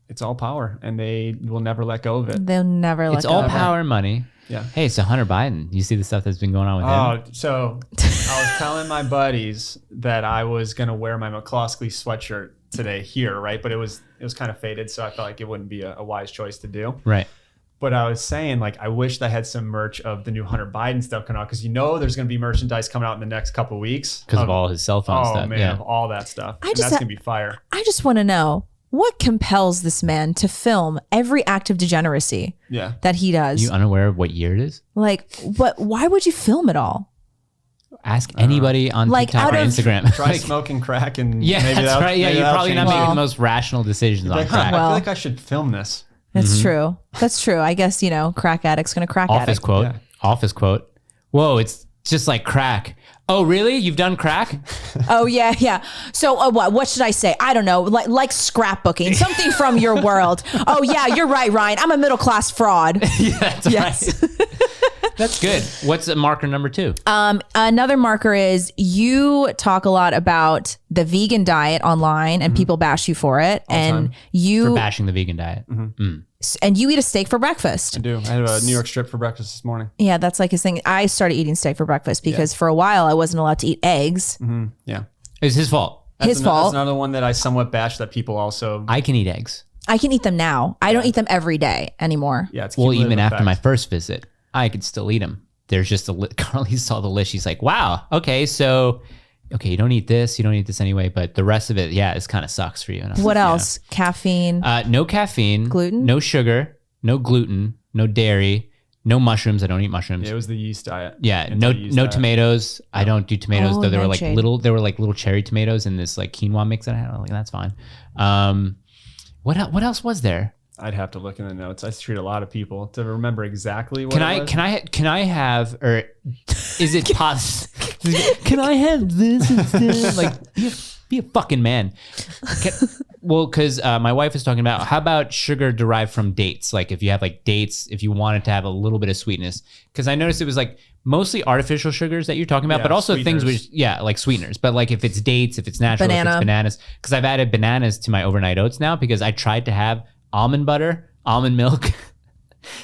Speaker 3: It's all power, and they will never let go of it.
Speaker 2: They'll never let
Speaker 1: It's
Speaker 2: go
Speaker 1: all
Speaker 2: of it.
Speaker 1: power and money.
Speaker 3: Yeah.
Speaker 1: Hey, so Hunter Biden, you see the stuff that's been going on with him?
Speaker 3: Oh, so I was telling my buddies that I was gonna wear my McCloskey sweatshirt today here, right? But it was kind of faded, so I felt like it wouldn't be a wise choice to do.
Speaker 1: Right.
Speaker 3: But I was saying, like, I wish I had some merch of the new Hunter Biden stuff coming out, because there's going to be merchandise coming out in the next couple of weeks
Speaker 1: Because of all his cell phone
Speaker 3: Oh
Speaker 1: stuff.
Speaker 3: man,
Speaker 1: Yeah.
Speaker 3: of all that stuff. And
Speaker 2: just
Speaker 3: that's
Speaker 2: ha-
Speaker 3: going to be fire.
Speaker 2: I just want to know what compels this man to film every act of degeneracy
Speaker 3: Yeah.
Speaker 2: that he does.
Speaker 1: You unaware of what year it is?
Speaker 2: Like, what? Why would you film it all?
Speaker 1: Ask anybody on
Speaker 2: like,
Speaker 1: TikTok
Speaker 2: out
Speaker 1: or
Speaker 2: of-
Speaker 1: Instagram.
Speaker 3: Try
Speaker 1: Like,
Speaker 3: smoking crack and
Speaker 1: yeah,
Speaker 3: maybe
Speaker 1: that's right. Yeah,
Speaker 3: maybe
Speaker 1: you're
Speaker 3: that'll
Speaker 1: probably not
Speaker 3: change
Speaker 1: making
Speaker 3: it.
Speaker 1: the most rational decisions on
Speaker 3: Like, huh,
Speaker 1: crack.
Speaker 3: I
Speaker 2: Well-
Speaker 3: feel like I should film this.
Speaker 2: That's true. That's true. I guess, crack addict's going to crack
Speaker 1: Office
Speaker 2: addict.
Speaker 1: quote.
Speaker 3: Yeah.
Speaker 1: Office quote. Whoa, it's just like crack. Oh, really? You've done crack?
Speaker 2: Oh, yeah, yeah. So what should I say? I don't know. Like scrapbooking, something from your world. Oh, yeah, you're right, Ryan. I'm a middle-class fraud.
Speaker 1: Yeah, that's
Speaker 2: Yes.
Speaker 1: right. That's good. What's marker number 2?
Speaker 2: Another marker is you talk a lot about the vegan diet online and people bash you for it. And
Speaker 3: time.
Speaker 2: you
Speaker 1: For bashing the vegan diet.
Speaker 2: and you eat a steak for breakfast.
Speaker 3: I do. I had a New York strip for breakfast this morning.
Speaker 2: Yeah, that's like his thing. I started eating steak for breakfast because for a while I wasn't allowed to eat eggs.
Speaker 3: Yeah.
Speaker 1: It's his fault.
Speaker 2: His fault.
Speaker 3: That's another one that I somewhat bash that people also.
Speaker 1: I can eat eggs.
Speaker 2: I can eat them now. I don't eat them every day anymore.
Speaker 3: Yeah. It's
Speaker 1: Well,
Speaker 3: cumulative
Speaker 1: even after my
Speaker 3: effect.
Speaker 1: first visit, I could still eat them. There's just Carly saw the list. She's like, wow, okay, so, you don't eat this. You don't eat this anyway. But the rest of it, yeah, it kind of sucks for you. And I was
Speaker 2: What
Speaker 1: like, yeah.
Speaker 2: else? Caffeine.
Speaker 1: No caffeine.
Speaker 2: Gluten?
Speaker 1: No sugar. No gluten. No dairy. No mushrooms. I don't eat mushrooms.
Speaker 3: Yeah, it was the yeast diet.
Speaker 1: Yeah, no
Speaker 3: Anti-yeast
Speaker 1: no
Speaker 3: diet.
Speaker 1: tomatoes. I don't do tomatoes,
Speaker 2: Oh,
Speaker 1: though they were like
Speaker 2: nightshade.
Speaker 1: little cherry tomatoes in this like quinoa mix that I had. I'm like, that's fine. What else was there?
Speaker 3: I'd have to look in the notes. I treat a lot of people to remember exactly what
Speaker 1: Can
Speaker 3: it
Speaker 1: I
Speaker 3: was.
Speaker 1: can I have, or is it possible? Can I have this instead? Like, Be a fucking man. Well, because my wife was talking about, how about sugar derived from dates? Like if you have like dates, if you wanted to have a little bit of sweetness. Because I noticed it was like mostly artificial sugars that you're talking about, but also
Speaker 3: sweeteners.
Speaker 1: things which, like sweeteners. But like if it's dates, if it's natural, if it's bananas. Because I've added bananas to my overnight oats now because I tried to have almond butter, almond milk,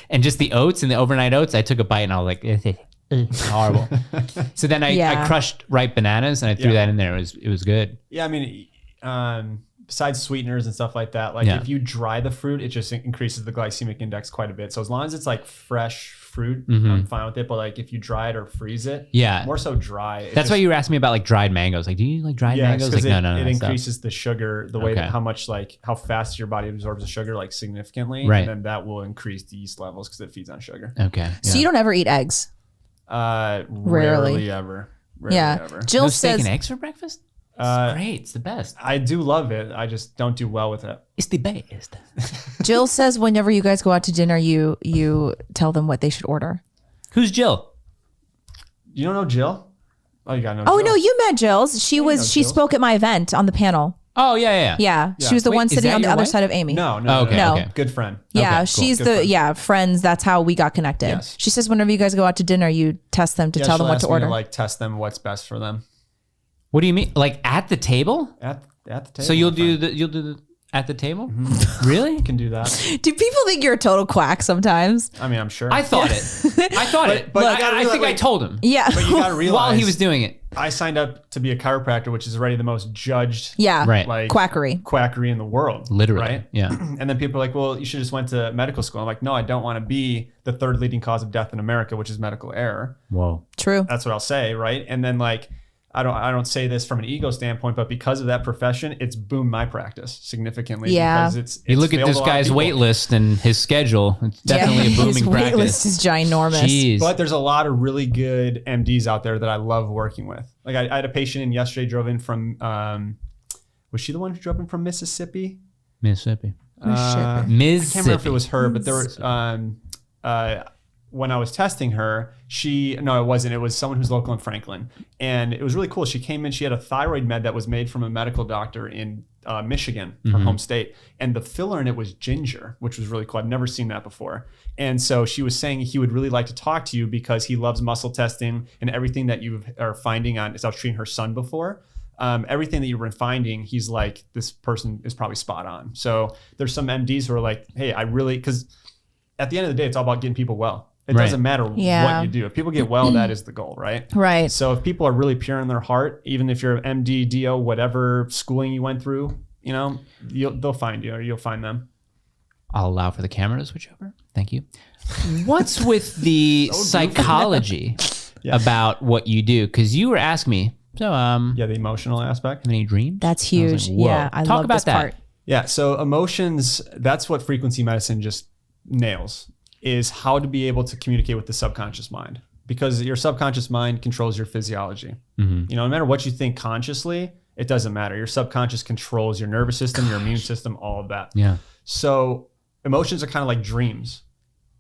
Speaker 1: and just the oats and the overnight oats. I took a bite and I was like, it's horrible. So then I crushed ripe bananas and I threw that in there. It was good.
Speaker 3: Yeah, I mean, besides sweeteners and stuff like that, like if you dry the fruit, it just increases the glycemic index quite a bit. So as long as it's like fresh fruit, I'm fine with it. But like if you dry it or freeze it, more so dry.
Speaker 1: That's why you were asking me about like dried mangoes. Like, do you like dried mangoes? Like, no.
Speaker 3: It increases the sugar, the way that how fast your body absorbs the sugar, like significantly,
Speaker 1: right?
Speaker 3: And then that will increase the yeast levels because it feeds on sugar.
Speaker 1: Okay.
Speaker 2: So you don't ever eat eggs?
Speaker 3: Rarely ever. Ever.
Speaker 2: Jill says
Speaker 1: steak and eggs for breakfast. It's great. It's the best.
Speaker 3: I do love it. I just don't do well with it.
Speaker 1: It's the best.
Speaker 2: Jill says whenever you guys go out to dinner, you tell them what they should order.
Speaker 1: Who's Jill?
Speaker 3: You don't know Jill? Oh, you gotta know.
Speaker 2: Oh
Speaker 3: Jill.
Speaker 2: no, you met Jill's. She spoke at my event on the panel.
Speaker 1: Oh yeah.
Speaker 2: Yeah, she was the one sitting on the other side of Amy.
Speaker 3: No.
Speaker 1: Okay.
Speaker 3: Good friend.
Speaker 2: Yeah,
Speaker 1: Okay,
Speaker 2: she's
Speaker 3: Good
Speaker 2: friends. That's how we got connected.
Speaker 3: Yes.
Speaker 2: She says whenever you guys go out to dinner, you test them to tell them what to order.
Speaker 3: Like test them what's best for them.
Speaker 1: What do you mean? Like at the table?
Speaker 3: At the table.
Speaker 1: So you'll do the at the table? Mm-hmm. Really?
Speaker 3: You can do that.
Speaker 2: Do people think you're a total quack sometimes?
Speaker 3: I mean, I'm sure.
Speaker 1: I thought it. But I think I told him.
Speaker 2: Yeah.
Speaker 3: But you gotta realize
Speaker 1: while he was doing it.
Speaker 3: I signed up to be a chiropractor, which is already the most judged
Speaker 1: Right.
Speaker 3: like
Speaker 2: quackery
Speaker 3: in the world.
Speaker 1: Literally.
Speaker 3: Right?
Speaker 1: Yeah.
Speaker 3: And then people are like, well, you should just went to medical school. I'm like, no, I don't want to be the third leading cause of death in America, which is medical error.
Speaker 1: Whoa.
Speaker 2: True.
Speaker 3: That's what I'll say, right? And then like I don't say this from an ego standpoint, but because of that profession, it's boomed my practice significantly.
Speaker 2: Yeah.
Speaker 3: Because it's
Speaker 1: You look at this guy's wait list and his schedule. It's definitely a booming
Speaker 2: his
Speaker 1: practice.
Speaker 2: wait list is ginormous.
Speaker 1: Jeez.
Speaker 3: But there's a lot of really good MDs out there that I love working with. Like I had a patient in yesterday, drove in from, was she the one who drove in from Mississippi?
Speaker 1: Mississippi.
Speaker 3: I can't remember if it was her, but there was, when I was testing her, no, it wasn't. It was someone who's local in Franklin. And it was really cool. She came in, she had a thyroid med that was made from a medical doctor in Michigan, her home state. And the filler in it was ginger, which was really cool. I've never seen that before. And so she was saying he would really like to talk to you because he loves muscle testing and everything that you are finding on, as I was treating her son before. Everything that you've been finding, he's like, this person is probably spot on. So there's some MDs who are like, hey, because at the end of the day, it's all about getting people well. It doesn't matter what you do. If people get well, that is the goal, right?
Speaker 2: Right.
Speaker 3: So if people are really pure in their heart, even if you're MD, DO, whatever schooling you went through, they'll find you or you'll find them.
Speaker 1: I'll allow for the camera to switch over. Thank you. What's with the psychology about what you do? Because you were asking me,
Speaker 3: the emotional aspect.
Speaker 1: Have any dreams?
Speaker 2: That's huge. I
Speaker 1: Talk
Speaker 2: love
Speaker 1: about
Speaker 2: this
Speaker 1: that.
Speaker 2: part.
Speaker 3: Yeah. So emotions, that's what frequency medicine just nails, is how to be able to communicate with the subconscious mind, because your subconscious mind controls your physiology. No matter what you think consciously, it doesn't matter. Your subconscious controls your nervous system, your immune system, all of that.
Speaker 1: Yeah.
Speaker 3: So emotions are kind of like dreams.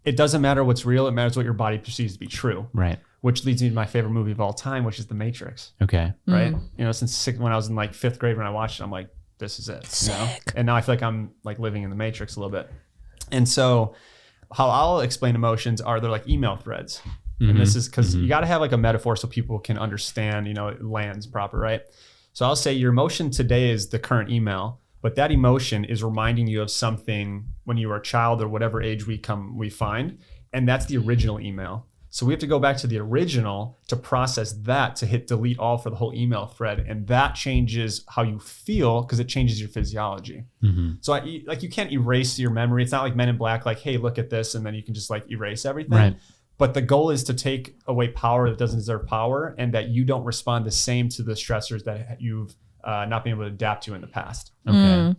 Speaker 3: It doesn't matter what's real. It matters what your body perceives to be true.
Speaker 1: Right.
Speaker 3: Which leads me to my favorite movie of all time, which is The Matrix.
Speaker 1: Okay.
Speaker 3: Right. Since when I was in like 5th grade, when I watched it, I'm like, this is it.
Speaker 2: Sick.
Speaker 3: And now I feel like I'm like living in the Matrix a little bit. And so how I'll explain emotions are they're like email threads. And this is because you got to have like a metaphor so people can understand, it lands proper, right? So I'll say your emotion today is the current email, but that emotion is reminding you of something when you were a child or whatever age we find. And that's the original email. So we have to go back to the original to process that, to hit delete all for the whole email thread. And that changes how you feel because it changes your physiology. So you can't erase your memory. It's not like Men in Black, like, hey, look at this. And then you can just like erase everything.
Speaker 1: Right.
Speaker 3: But the goal is to take away power that doesn't deserve power, and that you don't respond the same to the stressors that you've not been able to adapt to in the past.
Speaker 1: Okay.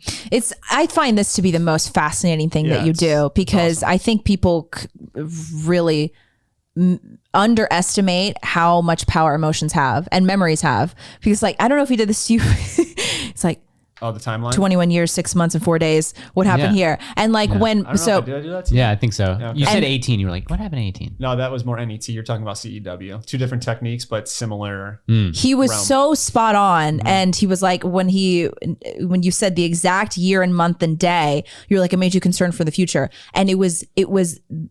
Speaker 2: I find this to be the most fascinating thing that you do, because I think people really underestimate how much power emotions have and memories have. Because like, I don't know if he did this to you. It's like,
Speaker 3: Oh, the timeline.
Speaker 2: 21 years, 6 months, and 4 days. What happened here? And like
Speaker 3: I don't know, did I do that to you?
Speaker 1: Yeah, I think so.
Speaker 3: Okay.
Speaker 1: You said 18. You were like, what happened at 18?
Speaker 3: No, that was more NET. You're talking about CEW. Two different techniques, but similar.
Speaker 2: He was
Speaker 3: realm.
Speaker 2: so spot on. And he was like, when you said the exact year and month and day, you're like, it made you concerned for the future. And it was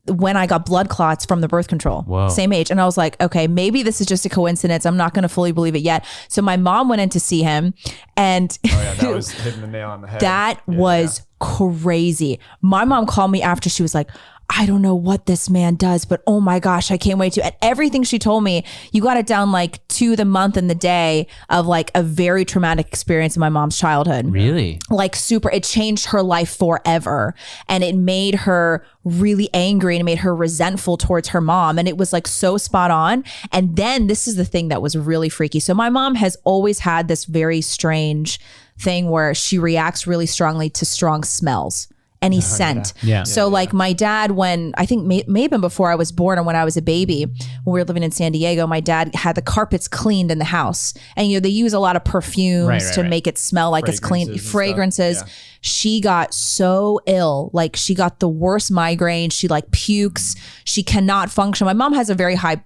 Speaker 2: when I got blood clots from the birth control.
Speaker 1: Whoa.
Speaker 2: Same age. And I was like, okay, maybe this is just a coincidence. I'm not going to fully believe it yet. So my mom went in to see him, and
Speaker 3: Oh yeah, that was hitting the nail on the head.
Speaker 2: that was crazy. My mom called me after. She was like, I don't know what this man does, but oh my gosh, I can't wait to. And everything she told me, you got it down like to the month and the day of like a very traumatic experience in my mom's childhood.
Speaker 1: Really?
Speaker 2: Like super, it changed her life forever. And it made her really angry and it made her resentful towards her mom. And it was like so spot on. And then this is the thing that was really freaky. So my mom has always had this very strange thing where she reacts really strongly to strong smells. Any scent.
Speaker 1: Yeah.
Speaker 2: So like my dad, when I think maybe before I was born or when I was a baby, when we were living in San Diego, my dad had the carpets cleaned in the house. And they use a lot of perfumes to make it smell like it's clean. Fragrances. Yeah. She got so ill. Like she got the worst migraine. She like pukes. She cannot function. My mom has a very high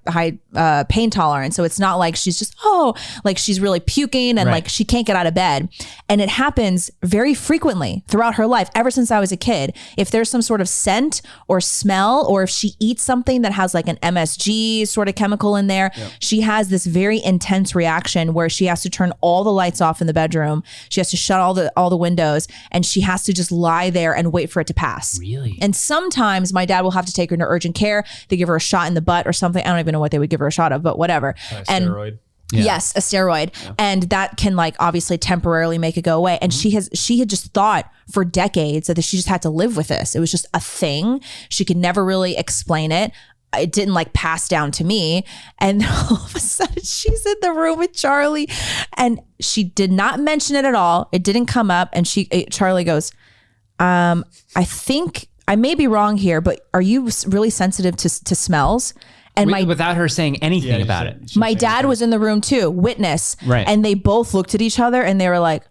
Speaker 2: pain tolerance. So it's not like she's just, like she's really puking and like she can't get out of bed. And it happens very frequently throughout her life, ever since I was a kid. If there's some sort of scent or smell, or if she eats something that has like an MSG sort of chemical in there, she has this very intense reaction where she has to turn all the lights off in the bedroom. She has to shut all the windows, and she has to just lie there and wait for it to pass.
Speaker 1: Really?
Speaker 2: And sometimes my dad will have to take her into urgent care. They give her a shot in the butt or something. I don't even know what they would give her a shot of, but whatever.
Speaker 3: Steroid.
Speaker 2: Yeah. Yes, a steroid. Yeah. And that can like obviously temporarily make it go away. And she had just thought for decades that she just had to live with this. It was just a thing. She could never really explain it. It didn't like pass down to me. And all of a sudden she's in the room with Charlie, and she did not mention it at all. It didn't come up. And Charlie goes, I think I may be wrong here, but are you really sensitive to smells? And
Speaker 1: without her saying anything about it.
Speaker 2: My dad was in the room too, witness.
Speaker 1: Right.
Speaker 2: And they both looked at each other and they were like,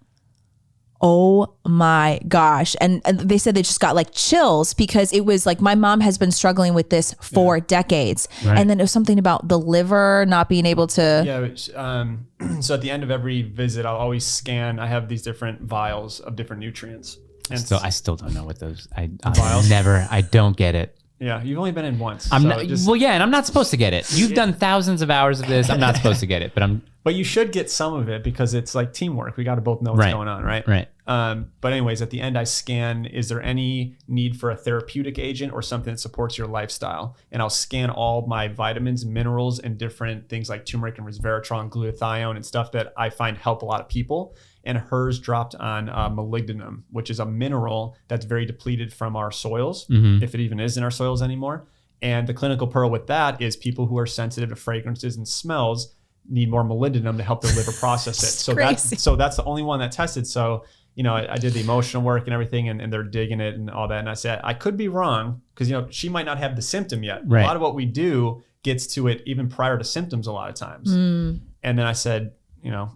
Speaker 2: oh my gosh. And they said they just got like chills, because it was like, my mom has been struggling with this for decades. Right. And then it was something about the liver not being able to.
Speaker 3: Yeah. So at the end of every visit, I'll always scan. I have these different vials of different nutrients. And
Speaker 1: I still don't know what those, I don't get it.
Speaker 3: Yeah, you've only been in once.
Speaker 1: And I'm not supposed to get it. You've done thousands of hours of this. I'm not supposed to get it,
Speaker 3: but you should get some of it, because it's like teamwork. We got to both know what's going on, right?
Speaker 1: Right.
Speaker 3: But anyways, at the end, I scan, is there any need for a therapeutic agent or something that supports your lifestyle? And I'll scan all my vitamins, minerals, and different things like turmeric and resveratrol and glutathione and stuff that I find help a lot of people. And hers dropped on molybdenum, which is a mineral that's very depleted from our soils, if it even is in our soils anymore. And the clinical pearl with that is people who are sensitive to fragrances and smells need more molybdenum to help their liver process it. So that's the only one that tested. So, I did the emotional work and everything, and they're digging it and all that. And I said, I could be wrong, because, she might not have the symptom yet. Right. A lot of what we do gets to it even prior to symptoms a lot of times. And then I said,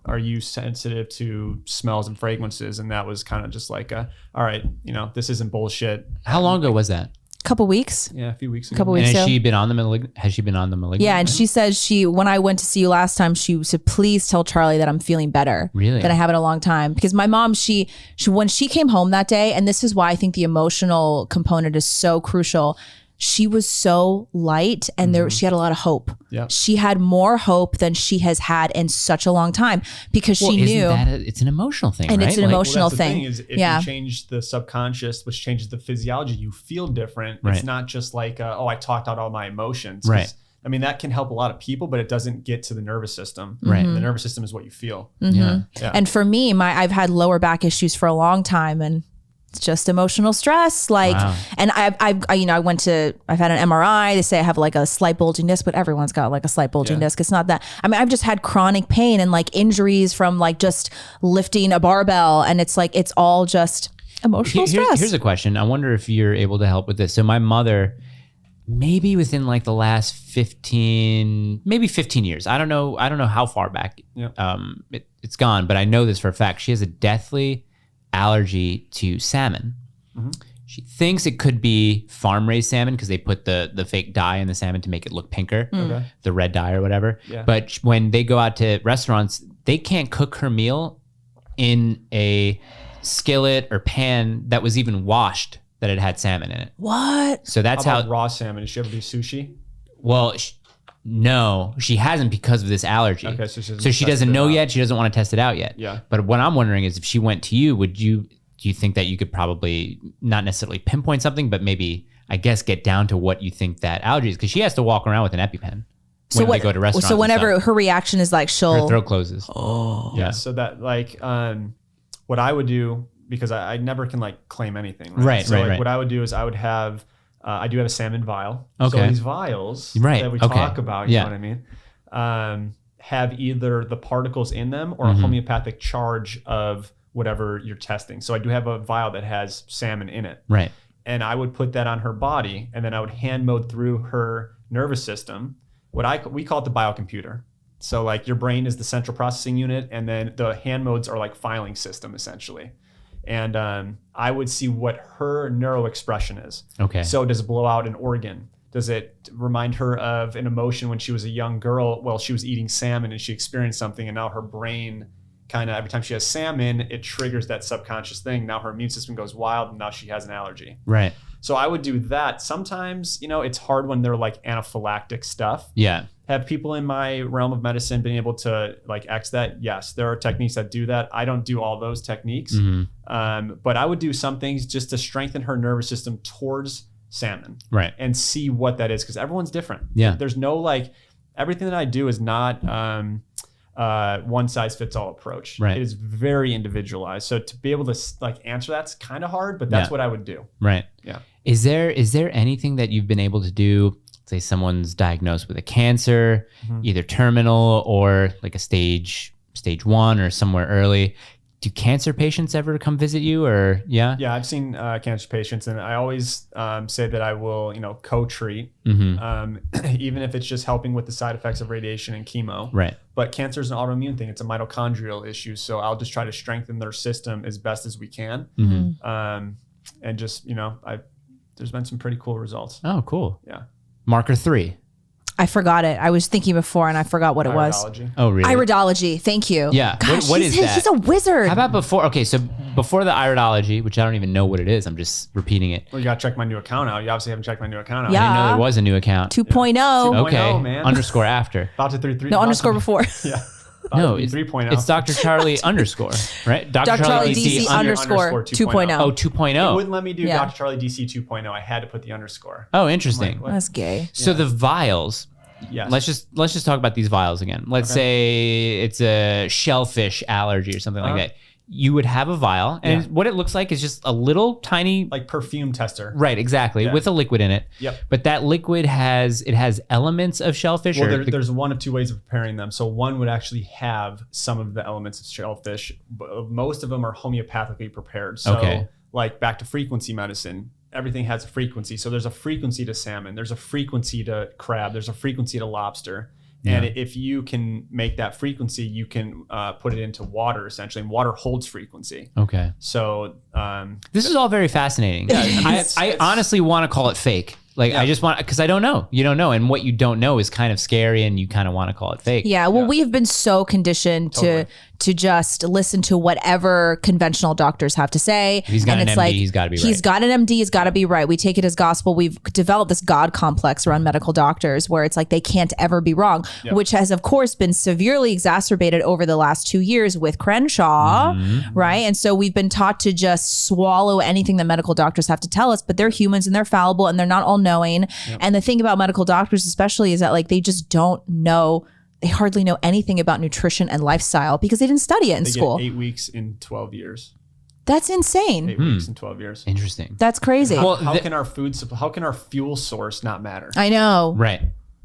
Speaker 3: are you sensitive to smells and fragrances? And that was kind of just like, all right, this isn't bullshit.
Speaker 1: How long ago was that?
Speaker 2: Couple weeks.
Speaker 3: Yeah, a few weeks ago.
Speaker 2: Couple weeks.
Speaker 1: And has she been on the malignant?
Speaker 2: Yeah, and she says when I went to see you last time, she said, please tell Charlie that I'm feeling better.
Speaker 1: Really?
Speaker 2: That I have in a long time. Because my mom, she when she came home that day, and this is why I think the emotional component is so crucial. She was so light, and she had a lot of hope. Yeah. She had more hope than she has had in such a long time, because she knew
Speaker 1: it's an emotional thing,
Speaker 2: and
Speaker 1: right?
Speaker 2: it's an emotional thing.
Speaker 3: The thing is, if you change the subconscious, which changes the physiology, you feel different. Right. It's not just like, I talked out all my emotions.
Speaker 1: Right.
Speaker 3: I mean, that can help a lot of people, but it doesn't get to the nervous system.
Speaker 1: Right.
Speaker 3: The nervous system is what you feel.
Speaker 2: Yeah. And for me, I've had lower back issues for a long time, and it's just emotional stress. Like, wow. And I've had an MRI. They say I have like a slight bulging disc, but everyone's got like a slight bulging disc. It's not that. I mean, I've just had chronic pain and like injuries from like just lifting a barbell. And it's like, it's all just emotional stress.
Speaker 1: Here's a question. I wonder if you're able to help with this. So my mother, maybe within like the last 15 years, I don't know how far back it's gone, but I know this for a fact. She has a deathly allergy to salmon. She thinks it could be farm-raised salmon because they put the fake dye in the salmon to make it look pinker, the red dye or whatever. Yeah. But when they go out to restaurants, they can't cook her meal in a skillet or pan that was even washed that it had salmon in it.
Speaker 2: What?
Speaker 1: So that's
Speaker 3: how raw salmon. Did she ever do sushi?
Speaker 1: Well, no, she hasn't because of this allergy.
Speaker 3: Okay, so
Speaker 1: she doesn't know yet. She doesn't want to test it out yet.
Speaker 3: Yeah.
Speaker 1: But what I'm wondering is if she went to you, do you think that you could probably not necessarily pinpoint something, but maybe, I guess, get down to what you think that allergy is? Because she has to walk around with an EpiPen when they go to restaurants.
Speaker 2: So whenever her reaction is like
Speaker 1: her throat closes.
Speaker 2: Oh.
Speaker 3: Yeah. So that what I would do, because I never can like claim anything.
Speaker 1: Right.
Speaker 3: So
Speaker 1: right.
Speaker 3: What I would do is I would have, I do have a salmon vial.
Speaker 1: Okay.
Speaker 3: So these vials that we talk about, you know what I mean? Have either the particles in them or a homeopathic charge of whatever you're testing. So I do have a vial that has salmon in it.
Speaker 1: Right.
Speaker 3: And I would put that on her body, and then I would hand mode through her nervous system. We call it the biocomputer. So like your brain is the central processing unit, and then the hand modes are like filing system essentially. And I would see what her neural expression is. Okay. So does it blow out an organ? Does it remind her of an emotion when she was a young girl? Well, she was eating salmon and she experienced something, and now her brain kind of, every time she has salmon, it triggers that subconscious thing. Now her immune system goes wild, and now she has an allergy.
Speaker 1: Right.
Speaker 3: So I would do that. Sometimes, it's hard when they're like anaphylactic stuff.
Speaker 1: Yeah.
Speaker 3: Have people in my realm of medicine been able to like X that? Yes, there are techniques that do that. I don't do all those techniques. But I would do some things just to strengthen her nervous system towards salmon. Right. And see what that is, because everyone's different. Yeah. There's no like, everything that I do is not one size fits all approach. Right. It is very individualized. So to be able to like answer that's kind of hard, but that's what I would do. Right. Yeah.
Speaker 1: Is there anything that you've been able to do? Say someone's diagnosed with a cancer, either terminal or like a stage 1 or somewhere early. Do cancer patients ever come visit you, or yeah?
Speaker 3: Yeah, I've seen cancer patients, and I always say that I will, co-treat, even if it's just helping with the side effects of radiation and chemo. Right. But cancer is an autoimmune thing; it's a mitochondrial issue. So I'll just try to strengthen their system as best as we can, and just there's been some pretty cool results.
Speaker 1: Oh, cool. Yeah. Marker 3.
Speaker 2: I forgot it. I was thinking before and I forgot what it was.
Speaker 1: Oh, really?
Speaker 2: Iridology. Thank you.
Speaker 1: Yeah.
Speaker 2: Gosh,
Speaker 1: what is that?
Speaker 2: He's a wizard.
Speaker 1: How about before? Okay, so before the iridology, which I don't even know what it is. I'm just repeating it.
Speaker 3: Well, you got to check my new account out. You obviously haven't checked my new account out.
Speaker 1: Yeah. I didn't know there was a new account.
Speaker 2: 2.0.
Speaker 3: Yeah.
Speaker 1: Okay.
Speaker 3: Man.
Speaker 1: Underscore after.
Speaker 3: About to 3.
Speaker 2: No, underscore before.
Speaker 3: Yeah.
Speaker 1: No, it's 3.0. It's Dr. Charlie underscore, right?
Speaker 2: Dr. Charlie DC underscore 2.0.
Speaker 1: Oh, 2.0.
Speaker 3: It wouldn't let me do Dr. Charlie DC 2.0. I had to put the underscore.
Speaker 1: Oh, interesting.
Speaker 2: Like, that's gay.
Speaker 1: So the vials.
Speaker 3: Yes.
Speaker 1: Let's just talk about these vials again. Let's say it's a shellfish allergy or something like that. You would have a vial, and what it looks like is just a little tiny,
Speaker 3: like perfume tester.
Speaker 1: Right, exactly, with a liquid in it. Yep. But that liquid has elements of shellfish.
Speaker 3: Well, there's one of two ways of preparing them. So one would actually have some of the elements of shellfish, but most of them are homeopathically prepared. So like back to frequency medicine. Everything has a frequency. So there's a frequency to salmon. There's a frequency to crab. There's a frequency to lobster. And if you can make that frequency, you can put it into water essentially. And water holds frequency. Okay. So
Speaker 1: this is all very fascinating. Yeah, I honestly want to call it fake. Like I just want, because I don't know. You don't know. And what you don't know is kind of scary, and you kind of want to call it fake.
Speaker 2: Yeah. Well, we have been so conditioned to just listen to whatever conventional doctors have to say.
Speaker 1: If he's got an MD, he's got to be right.
Speaker 2: He's got an MD, he's got to be right. We take it as gospel. We've developed this God complex around medical doctors where it's like they can't ever be wrong, which has, of course, been severely exacerbated over the last 2 years with Crenshaw, right? And so we've been taught to just swallow anything that medical doctors have to tell us, but they're humans and they're fallible and they're not all knowing. And the thing about medical doctors especially is that like they just don't know. They hardly know anything about nutrition and lifestyle because they didn't study it in school.
Speaker 3: Get 8 weeks in 12 years.
Speaker 2: That's insane.
Speaker 3: 8 weeks in 12 years.
Speaker 1: Interesting.
Speaker 2: That's crazy.
Speaker 3: How can our fuel source not matter?
Speaker 2: I know.
Speaker 1: Right.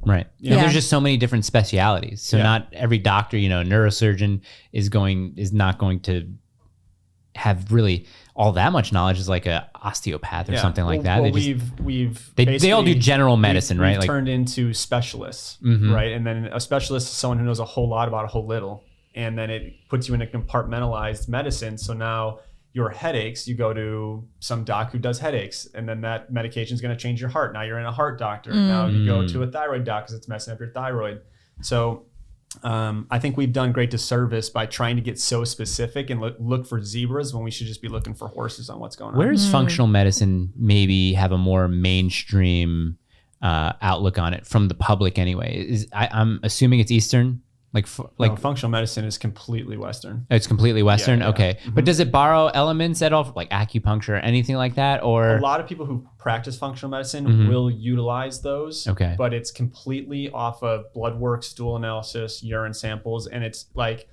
Speaker 1: Right. Yeah. And there's just so many different specialities. So not every doctor, neurosurgeon is not going to have really all that much knowledge as like a osteopath or something like that.
Speaker 3: Well,
Speaker 1: they all do general medicine, right?
Speaker 3: We've turned into specialists, right? And then a specialist is someone who knows a whole lot about a whole little, and then it puts you in a compartmentalized medicine. So now your headaches, you go to some doc who does headaches, and then that medication is going to change your heart. Now you're in a heart doctor. Now you go to a thyroid doc because it's messing up your thyroid. So I think we've done great disservice by trying to get so specific and look for zebras when we should just be looking for horses on what's going on.
Speaker 1: Where does functional medicine maybe have a more mainstream outlook on it from the public anyway? I'm assuming it's Eastern.
Speaker 3: No, functional medicine is completely Western.
Speaker 1: It's completely Western.
Speaker 3: Yeah.
Speaker 1: Okay. But does it borrow elements at all, like acupuncture or anything like that? Or
Speaker 3: a lot of people who practice functional medicine will utilize those.
Speaker 1: Okay.
Speaker 3: But it's completely off of blood work, stool analysis, urine samples. And it's like,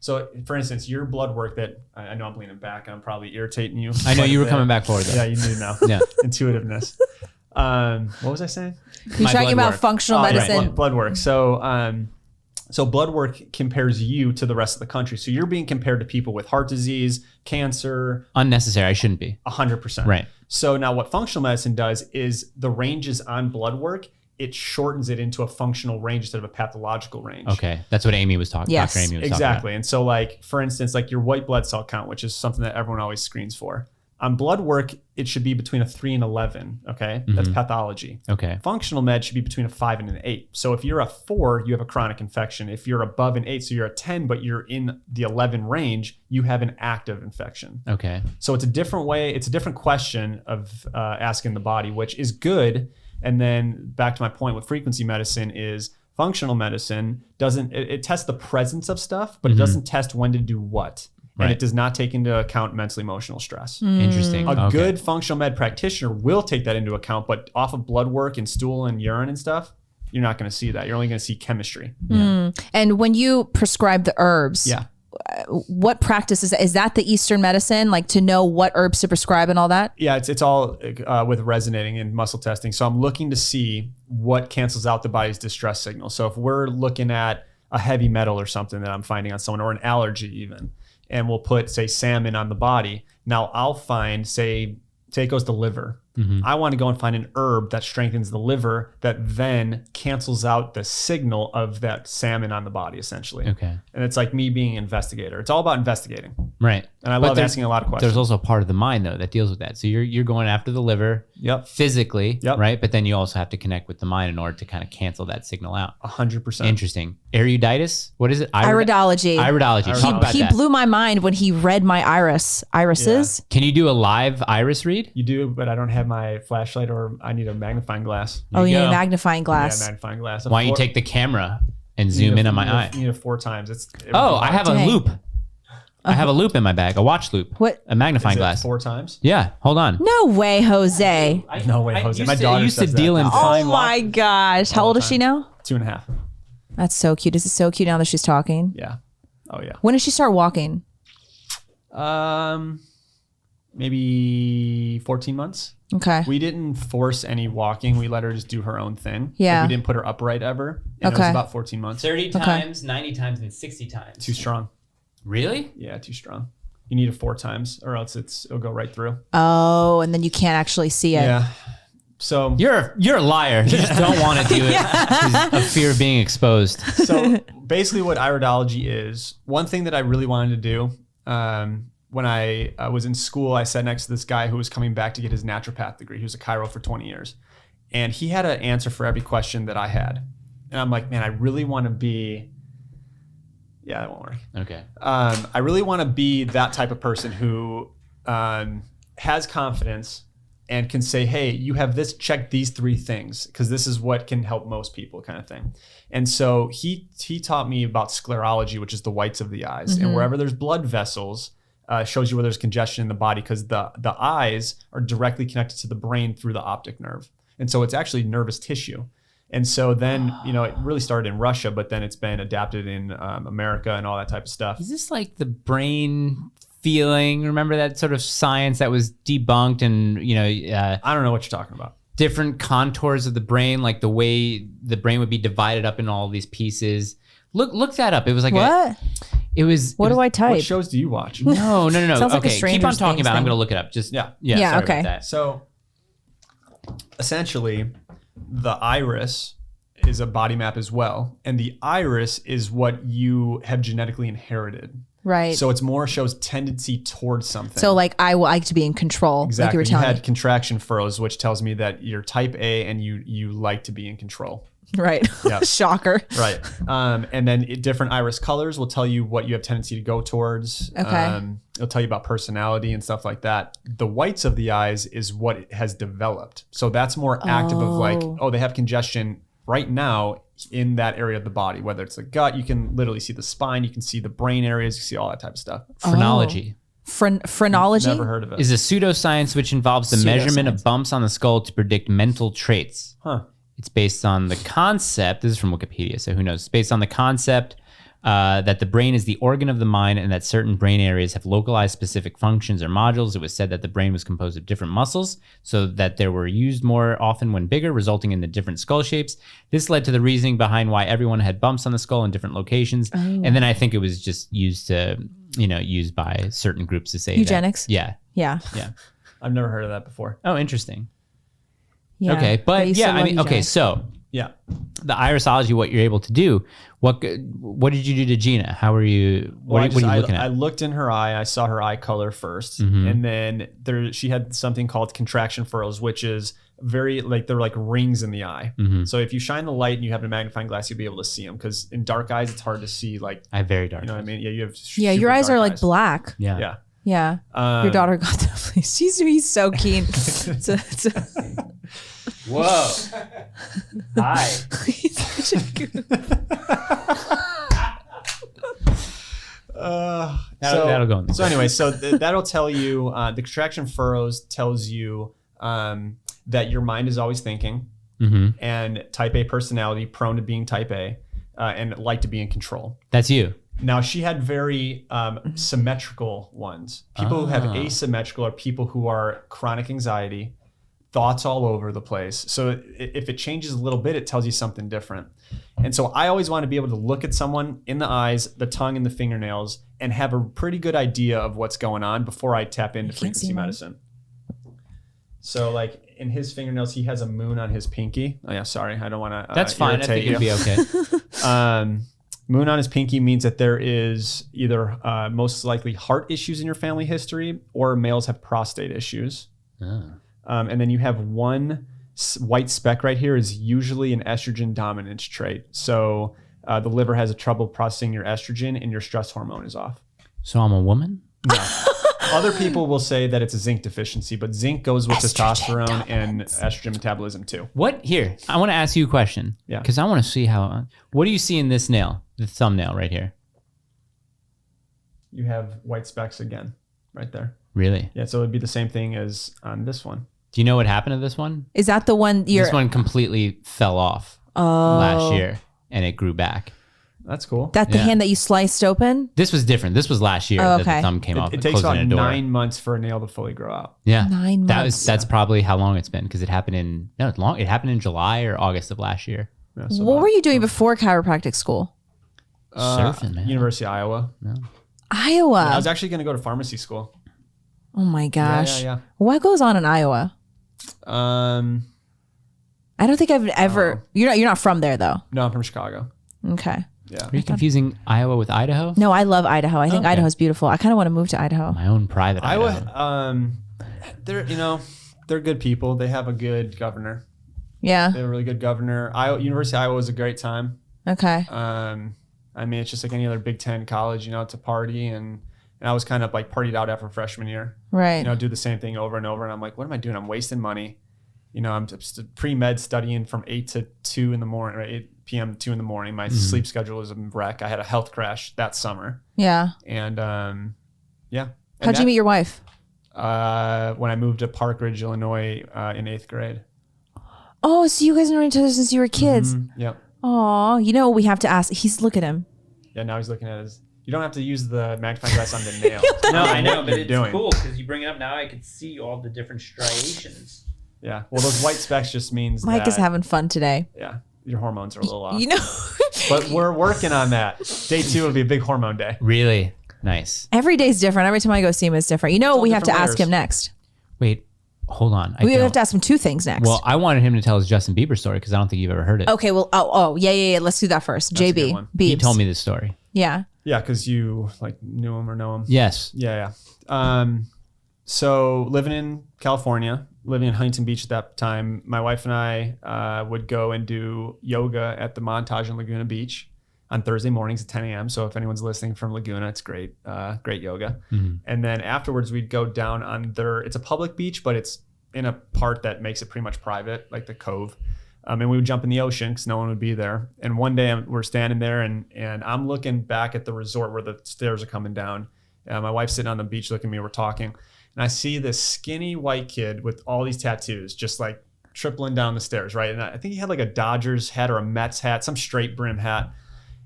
Speaker 3: so for instance, your blood work that I know I'm leaning back and I'm probably irritating you.
Speaker 1: I know you were coming back forward though.
Speaker 3: Yeah, you do now.
Speaker 1: Yeah.
Speaker 3: Intuitiveness. What was I saying?
Speaker 2: You're talking about functional medicine.
Speaker 3: Right. Blood work. So blood work compares you to the rest of the country. So you're being compared to people with heart disease, cancer.
Speaker 1: Unnecessary. I shouldn't be.
Speaker 3: 100%.
Speaker 1: Right.
Speaker 3: So now what functional medicine does is the ranges on blood work, it shortens it into a functional range instead of a pathological range.
Speaker 1: Okay. That's what Amy was talking about.
Speaker 2: Yes.
Speaker 1: Dr. Amy was
Speaker 3: Exactly.
Speaker 1: talking
Speaker 3: And so like, for instance, like your white blood cell count, which is something that everyone always screens for. On blood work, it should be between a 3 and 11. Okay. That's pathology.
Speaker 1: about. Okay.
Speaker 3: Functional med should be between a 5 and an 8. So if you're a 4, you have a chronic infection. If you're above an 8, so you're a 10, but you're in the 11 range, you have an active infection.
Speaker 1: Okay.
Speaker 3: So it's a different way. It's a different question of asking the body, which is good. And then back to my point with frequency medicine is functional medicine it tests the presence of stuff, but it doesn't test when to do what. And it does not take into account mental emotional stress.
Speaker 1: Interesting.
Speaker 3: A good functional med practitioner will take that into account, but off of blood work and stool and urine and stuff, you're not going to see that. You're only going to see chemistry.
Speaker 2: And when you prescribe the herbs,
Speaker 3: Yeah.
Speaker 2: what practice is that the Eastern medicine, like to know what herbs to prescribe and all that?
Speaker 3: Yeah, it's all with resonating and muscle testing. So I'm looking to see what cancels out the body's distress signal. So if we're looking at a heavy metal or something that I'm finding on someone, or an allergy even, and we'll put, say, salmon on the body. Now I'll find, say it goes to liver. I want to go and find an herb that strengthens the liver that then cancels out the signal of that salmon on the body, essentially.
Speaker 1: Okay.
Speaker 3: And it's like me being an investigator. It's all about investigating.
Speaker 1: Right.
Speaker 3: And I love asking a lot of questions.
Speaker 1: There's also a part of the mind though that deals with that. So you're going after the liver physically, right? But then you also have to connect with the mind in order to kind of cancel that signal out.
Speaker 3: 100%.
Speaker 1: Interesting. Eruditis? What is it?
Speaker 2: Iridology.
Speaker 1: Iridology. Talk about
Speaker 2: He
Speaker 1: that.
Speaker 2: blew my mind when he read my irises.
Speaker 1: Can you do a live iris read?
Speaker 3: You do, but I don't have my flashlight, or I need a magnifying glass.
Speaker 2: Oh, you need
Speaker 1: go.
Speaker 2: a magnifying glass.
Speaker 3: Yeah, magnifying glass.
Speaker 1: Why don't you take the camera and zoom in on my eye?
Speaker 3: You need it 4 times.
Speaker 1: I have a
Speaker 2: Dang.
Speaker 1: loop. I have a loop in my bag, a watch loop.
Speaker 2: What?
Speaker 1: A magnifying glass.
Speaker 3: 4 times?
Speaker 1: Yeah, hold on.
Speaker 2: No way, Jose.
Speaker 3: No way, Jose. My
Speaker 1: I
Speaker 3: daughter
Speaker 1: used to
Speaker 3: says that.
Speaker 1: deal in
Speaker 2: Oh
Speaker 1: fine
Speaker 2: my gosh. How old is she now?
Speaker 3: 2.5.
Speaker 2: That's so cute. Is it so cute now that she's talking?
Speaker 3: Yeah. Oh yeah.
Speaker 2: When did she start walking?
Speaker 3: Maybe 14 months.
Speaker 2: Okay.
Speaker 3: We didn't force any walking. We let her just do her own thing.
Speaker 2: Yeah.
Speaker 3: Like, we didn't put her upright ever. And it was
Speaker 2: Okay.
Speaker 3: about 14 months.
Speaker 1: 30 times, 90 times, and 60 times.
Speaker 3: Too strong.
Speaker 1: Really?
Speaker 3: Yeah, too strong. You need it 4 times, or else it'll go right through.
Speaker 2: Oh, and then you can't actually see it.
Speaker 3: Yeah. So
Speaker 1: You're a liar. You just don't want to do it because of fear of being exposed.
Speaker 3: So basically what iridology is, one thing that I really wanted to do, when I was in school, I sat next to this guy who was coming back to get his naturopath degree. He was a chiro for 20 years. And he had an answer for every question that I had. And I'm like, man, I really want to be, yeah, that won't work.
Speaker 1: Okay.
Speaker 3: I really want to be that type of person who has confidence and can say, hey, you have this, check these 3 things, because this is what can help most people, kind of thing. And so he taught me about sclerology, which is the whites of the eyes. And wherever there's blood vessels, shows you where there's congestion in the body, because the eyes are directly connected to the brain through the optic nerve. And so it's actually nervous tissue. And so then, it really started in Russia, but then it's been adapted in America and all that type of stuff.
Speaker 1: Is this like the brain feeling? Remember that sort of science that was debunked and,
Speaker 3: I don't know what you're talking about.
Speaker 1: different contours of the brain, like the way the brain would be divided up in all these pieces. Look that up. It was like
Speaker 2: What?
Speaker 1: What
Speaker 2: do I type?
Speaker 3: What shows do you watch?
Speaker 1: No.
Speaker 2: Sounds like a
Speaker 1: Okay, keep
Speaker 2: Stranger
Speaker 1: on talking
Speaker 2: Things
Speaker 1: about it. I'm
Speaker 2: thing.
Speaker 1: going to look it up. Just
Speaker 3: Yeah.
Speaker 2: Yeah,
Speaker 1: sorry
Speaker 2: okay.
Speaker 1: about that.
Speaker 3: So essentially, the iris is a body map as well. And the iris is what you have genetically inherited.
Speaker 2: Right.
Speaker 3: So it's more shows tendency towards something.
Speaker 2: So like I like to be in control.
Speaker 3: Exactly.
Speaker 2: Like you were
Speaker 3: You
Speaker 2: telling
Speaker 3: had
Speaker 2: me.
Speaker 3: contraction furrows, which tells me that you're type A and you like to be in control.
Speaker 2: Right.
Speaker 3: Yeah.
Speaker 2: Shocker.
Speaker 3: Right. And then different iris colors will tell you what you have tendency to go towards.
Speaker 2: Okay.
Speaker 3: It'll tell you about personality and stuff like that. The whites of the eyes is what it has developed. So that's more active of like, oh, they have congestion right now in that area of the body, whether it's the gut, you can literally see the spine, you can see the brain areas, you see all that type of stuff.
Speaker 1: Phrenology.
Speaker 2: Phrenology?
Speaker 3: Never heard of it.
Speaker 1: Is a pseudoscience which involves the measurement of bumps on the skull to predict mental traits.
Speaker 3: Huh.
Speaker 1: It's based on the concept, this is from Wikipedia, so who knows? It's based on the concept that the brain is the organ of the mind and that certain brain areas have localized specific functions or modules. It was said that the brain was composed of different muscles so that they were used more often when bigger, resulting in the different skull shapes. This led to the reasoning behind why everyone had bumps on the skull in different locations. Oh. And then I think it was just used to, used by certain groups to say
Speaker 2: eugenics.
Speaker 1: That, yeah.
Speaker 2: Yeah.
Speaker 1: Yeah.
Speaker 3: I've never heard of that before.
Speaker 1: Oh, interesting.
Speaker 2: Yeah.
Speaker 1: Okay. But yeah, I mean, okay. So
Speaker 3: yeah,
Speaker 1: the irisology, what you're able to do, what did you do to Gina? How are you, what are you looking at?
Speaker 3: I looked in her eye. I saw her eye color first.
Speaker 1: Mm-hmm.
Speaker 3: And then she had something called contraction furrows, which is very they're like rings in the eye.
Speaker 1: Mm-hmm.
Speaker 3: So if you shine the light and you have a magnifying glass, you'll be able to see them. Because in dark eyes, it's hard to see. Like
Speaker 1: I have very dark.
Speaker 3: You know what I mean? Yeah, you have.
Speaker 2: Your eyes are like black.
Speaker 1: Yeah.
Speaker 3: Yeah.
Speaker 2: Yeah. Your daughter got that place. He's so keen.
Speaker 1: Whoa. Hi.
Speaker 2: He's such a good.
Speaker 1: That'll go in there.
Speaker 3: So anyway, that'll tell you the contraction furrows tells you that your mind is always thinking,
Speaker 1: mm-hmm.
Speaker 3: and type A personality, prone to being type A, and like to be in control.
Speaker 1: That's you.
Speaker 3: Now she had very symmetrical ones. People who have asymmetrical are people who are chronic anxiety, thoughts all over the place. So if it changes a little bit, it tells you something different. And so I always want to be able to look at someone in the eyes, the tongue, and the fingernails, and have a pretty good idea of what's going on before I tap into frequency medicine. So like in his fingernails, he has a moon on his pinky. Oh yeah, sorry, I don't want to.
Speaker 1: That's fine. I think it'd be okay.
Speaker 3: Moon on his pinky means that there is either most likely heart issues in your family history, or males have prostate issues.
Speaker 1: Oh.
Speaker 3: And then you have one white speck right here is usually an estrogen dominance trait. So the liver has a trouble processing your estrogen and your stress hormone is off.
Speaker 1: So I'm a woman?
Speaker 3: No. Other people will say that it's a zinc deficiency, but zinc goes with testosterone dominance. And estrogen metabolism too.
Speaker 1: Here, I want to ask you a question.
Speaker 3: Yeah.
Speaker 1: Because I want to see what do you see in this nail, the thumbnail right here?
Speaker 3: You have white specks again, right there.
Speaker 1: Really?
Speaker 3: Yeah, so it'd be the same thing as on this one.
Speaker 1: Do you know what happened to this one?
Speaker 2: Is that the one
Speaker 1: This one completely fell off last year and it grew back.
Speaker 3: That's cool.
Speaker 2: That the hand that you sliced open?
Speaker 1: This was different. This was last year that the thumb came off.
Speaker 3: It takes about 9 months for a nail to fully grow out.
Speaker 1: Yeah.
Speaker 2: 9 months.
Speaker 1: That's probably how long it's been because it happened it happened in July or August of last year.
Speaker 3: Yeah,
Speaker 2: what were you doing before chiropractic school?
Speaker 1: Surfing, man.
Speaker 3: University of Iowa.
Speaker 1: No.
Speaker 2: Iowa.
Speaker 3: I was actually going to go to pharmacy school.
Speaker 2: Oh my gosh.
Speaker 3: Yeah.
Speaker 2: What goes on in Iowa? I don't think I've ever. You're not from there though.
Speaker 3: No, I'm from Chicago.
Speaker 2: Okay.
Speaker 3: Yeah.
Speaker 1: Are you confusing Iowa with Idaho?
Speaker 2: No, I love Idaho. I think Idaho's beautiful. I kind of want to move to Idaho.
Speaker 1: My own private Idaho.
Speaker 3: Iowa. They're good people. They have a good governor.
Speaker 2: Yeah.
Speaker 3: They have a really good governor. University of Iowa was a great time.
Speaker 2: Okay.
Speaker 3: I mean, it's just like any other Big Ten college. It's a party, and I was kind of like partied out after freshman year.
Speaker 2: Right.
Speaker 3: Do the same thing over and over, and I'm like, what am I doing? I'm wasting money. I'm just pre-med studying from 8 to 2 in the morning, or 8 p.m. to 2 in the morning. My sleep schedule was a wreck. I had a health crash that summer.
Speaker 2: Yeah.
Speaker 3: And yeah.
Speaker 2: How'd you meet your wife?
Speaker 3: When I moved to Park Ridge, Illinois, in 8th grade.
Speaker 2: Oh, so you guys known each other since you were kids.
Speaker 3: Mm-hmm. Yep.
Speaker 2: Oh, we have to ask. Look at him.
Speaker 3: Yeah, now he's looking at his. You don't have to use the magnifying glass on the nail.
Speaker 1: No, I know, but it's cool because you bring it up now. I can see all the different striations.
Speaker 3: Yeah. Well, those white specks just means
Speaker 2: Mike is having fun today.
Speaker 3: Yeah. Your hormones are a little off.
Speaker 2: But
Speaker 3: we're working on that. Day 2 will be a big hormone day.
Speaker 1: Really? Nice.
Speaker 2: Every day's different. Every time I go see him is different. We have to ask him next.
Speaker 1: Wait, hold on.
Speaker 2: We have to ask him 2 things next.
Speaker 1: Well, I wanted him to tell his Justin Bieber story because I don't think you've ever heard it.
Speaker 2: Okay, well, yeah. Let's do that first.
Speaker 3: That's
Speaker 2: JB.
Speaker 1: He told me this story.
Speaker 2: Yeah.
Speaker 3: Yeah, because you like knew him or know him.
Speaker 1: Yes.
Speaker 3: Yeah. So living in California, living in Huntington Beach at that time, my wife and I would go and do yoga at the Montage in Laguna Beach on Thursday mornings at 10 a.m. So if anyone's listening from Laguna, it's great yoga. And then afterwards we'd go down on it's a public beach, but it's in a part that makes it pretty much private, like the Cove. And we would jump in the ocean because no one would be there. And one day we're standing there and I'm looking back at the resort where the stairs are coming down. My wife's sitting on the beach looking at me, we're talking. And I see this skinny white kid with all these tattoos, just like tripling down the stairs, right? And I think he had like a Dodgers hat or a Mets hat, some straight brim hat.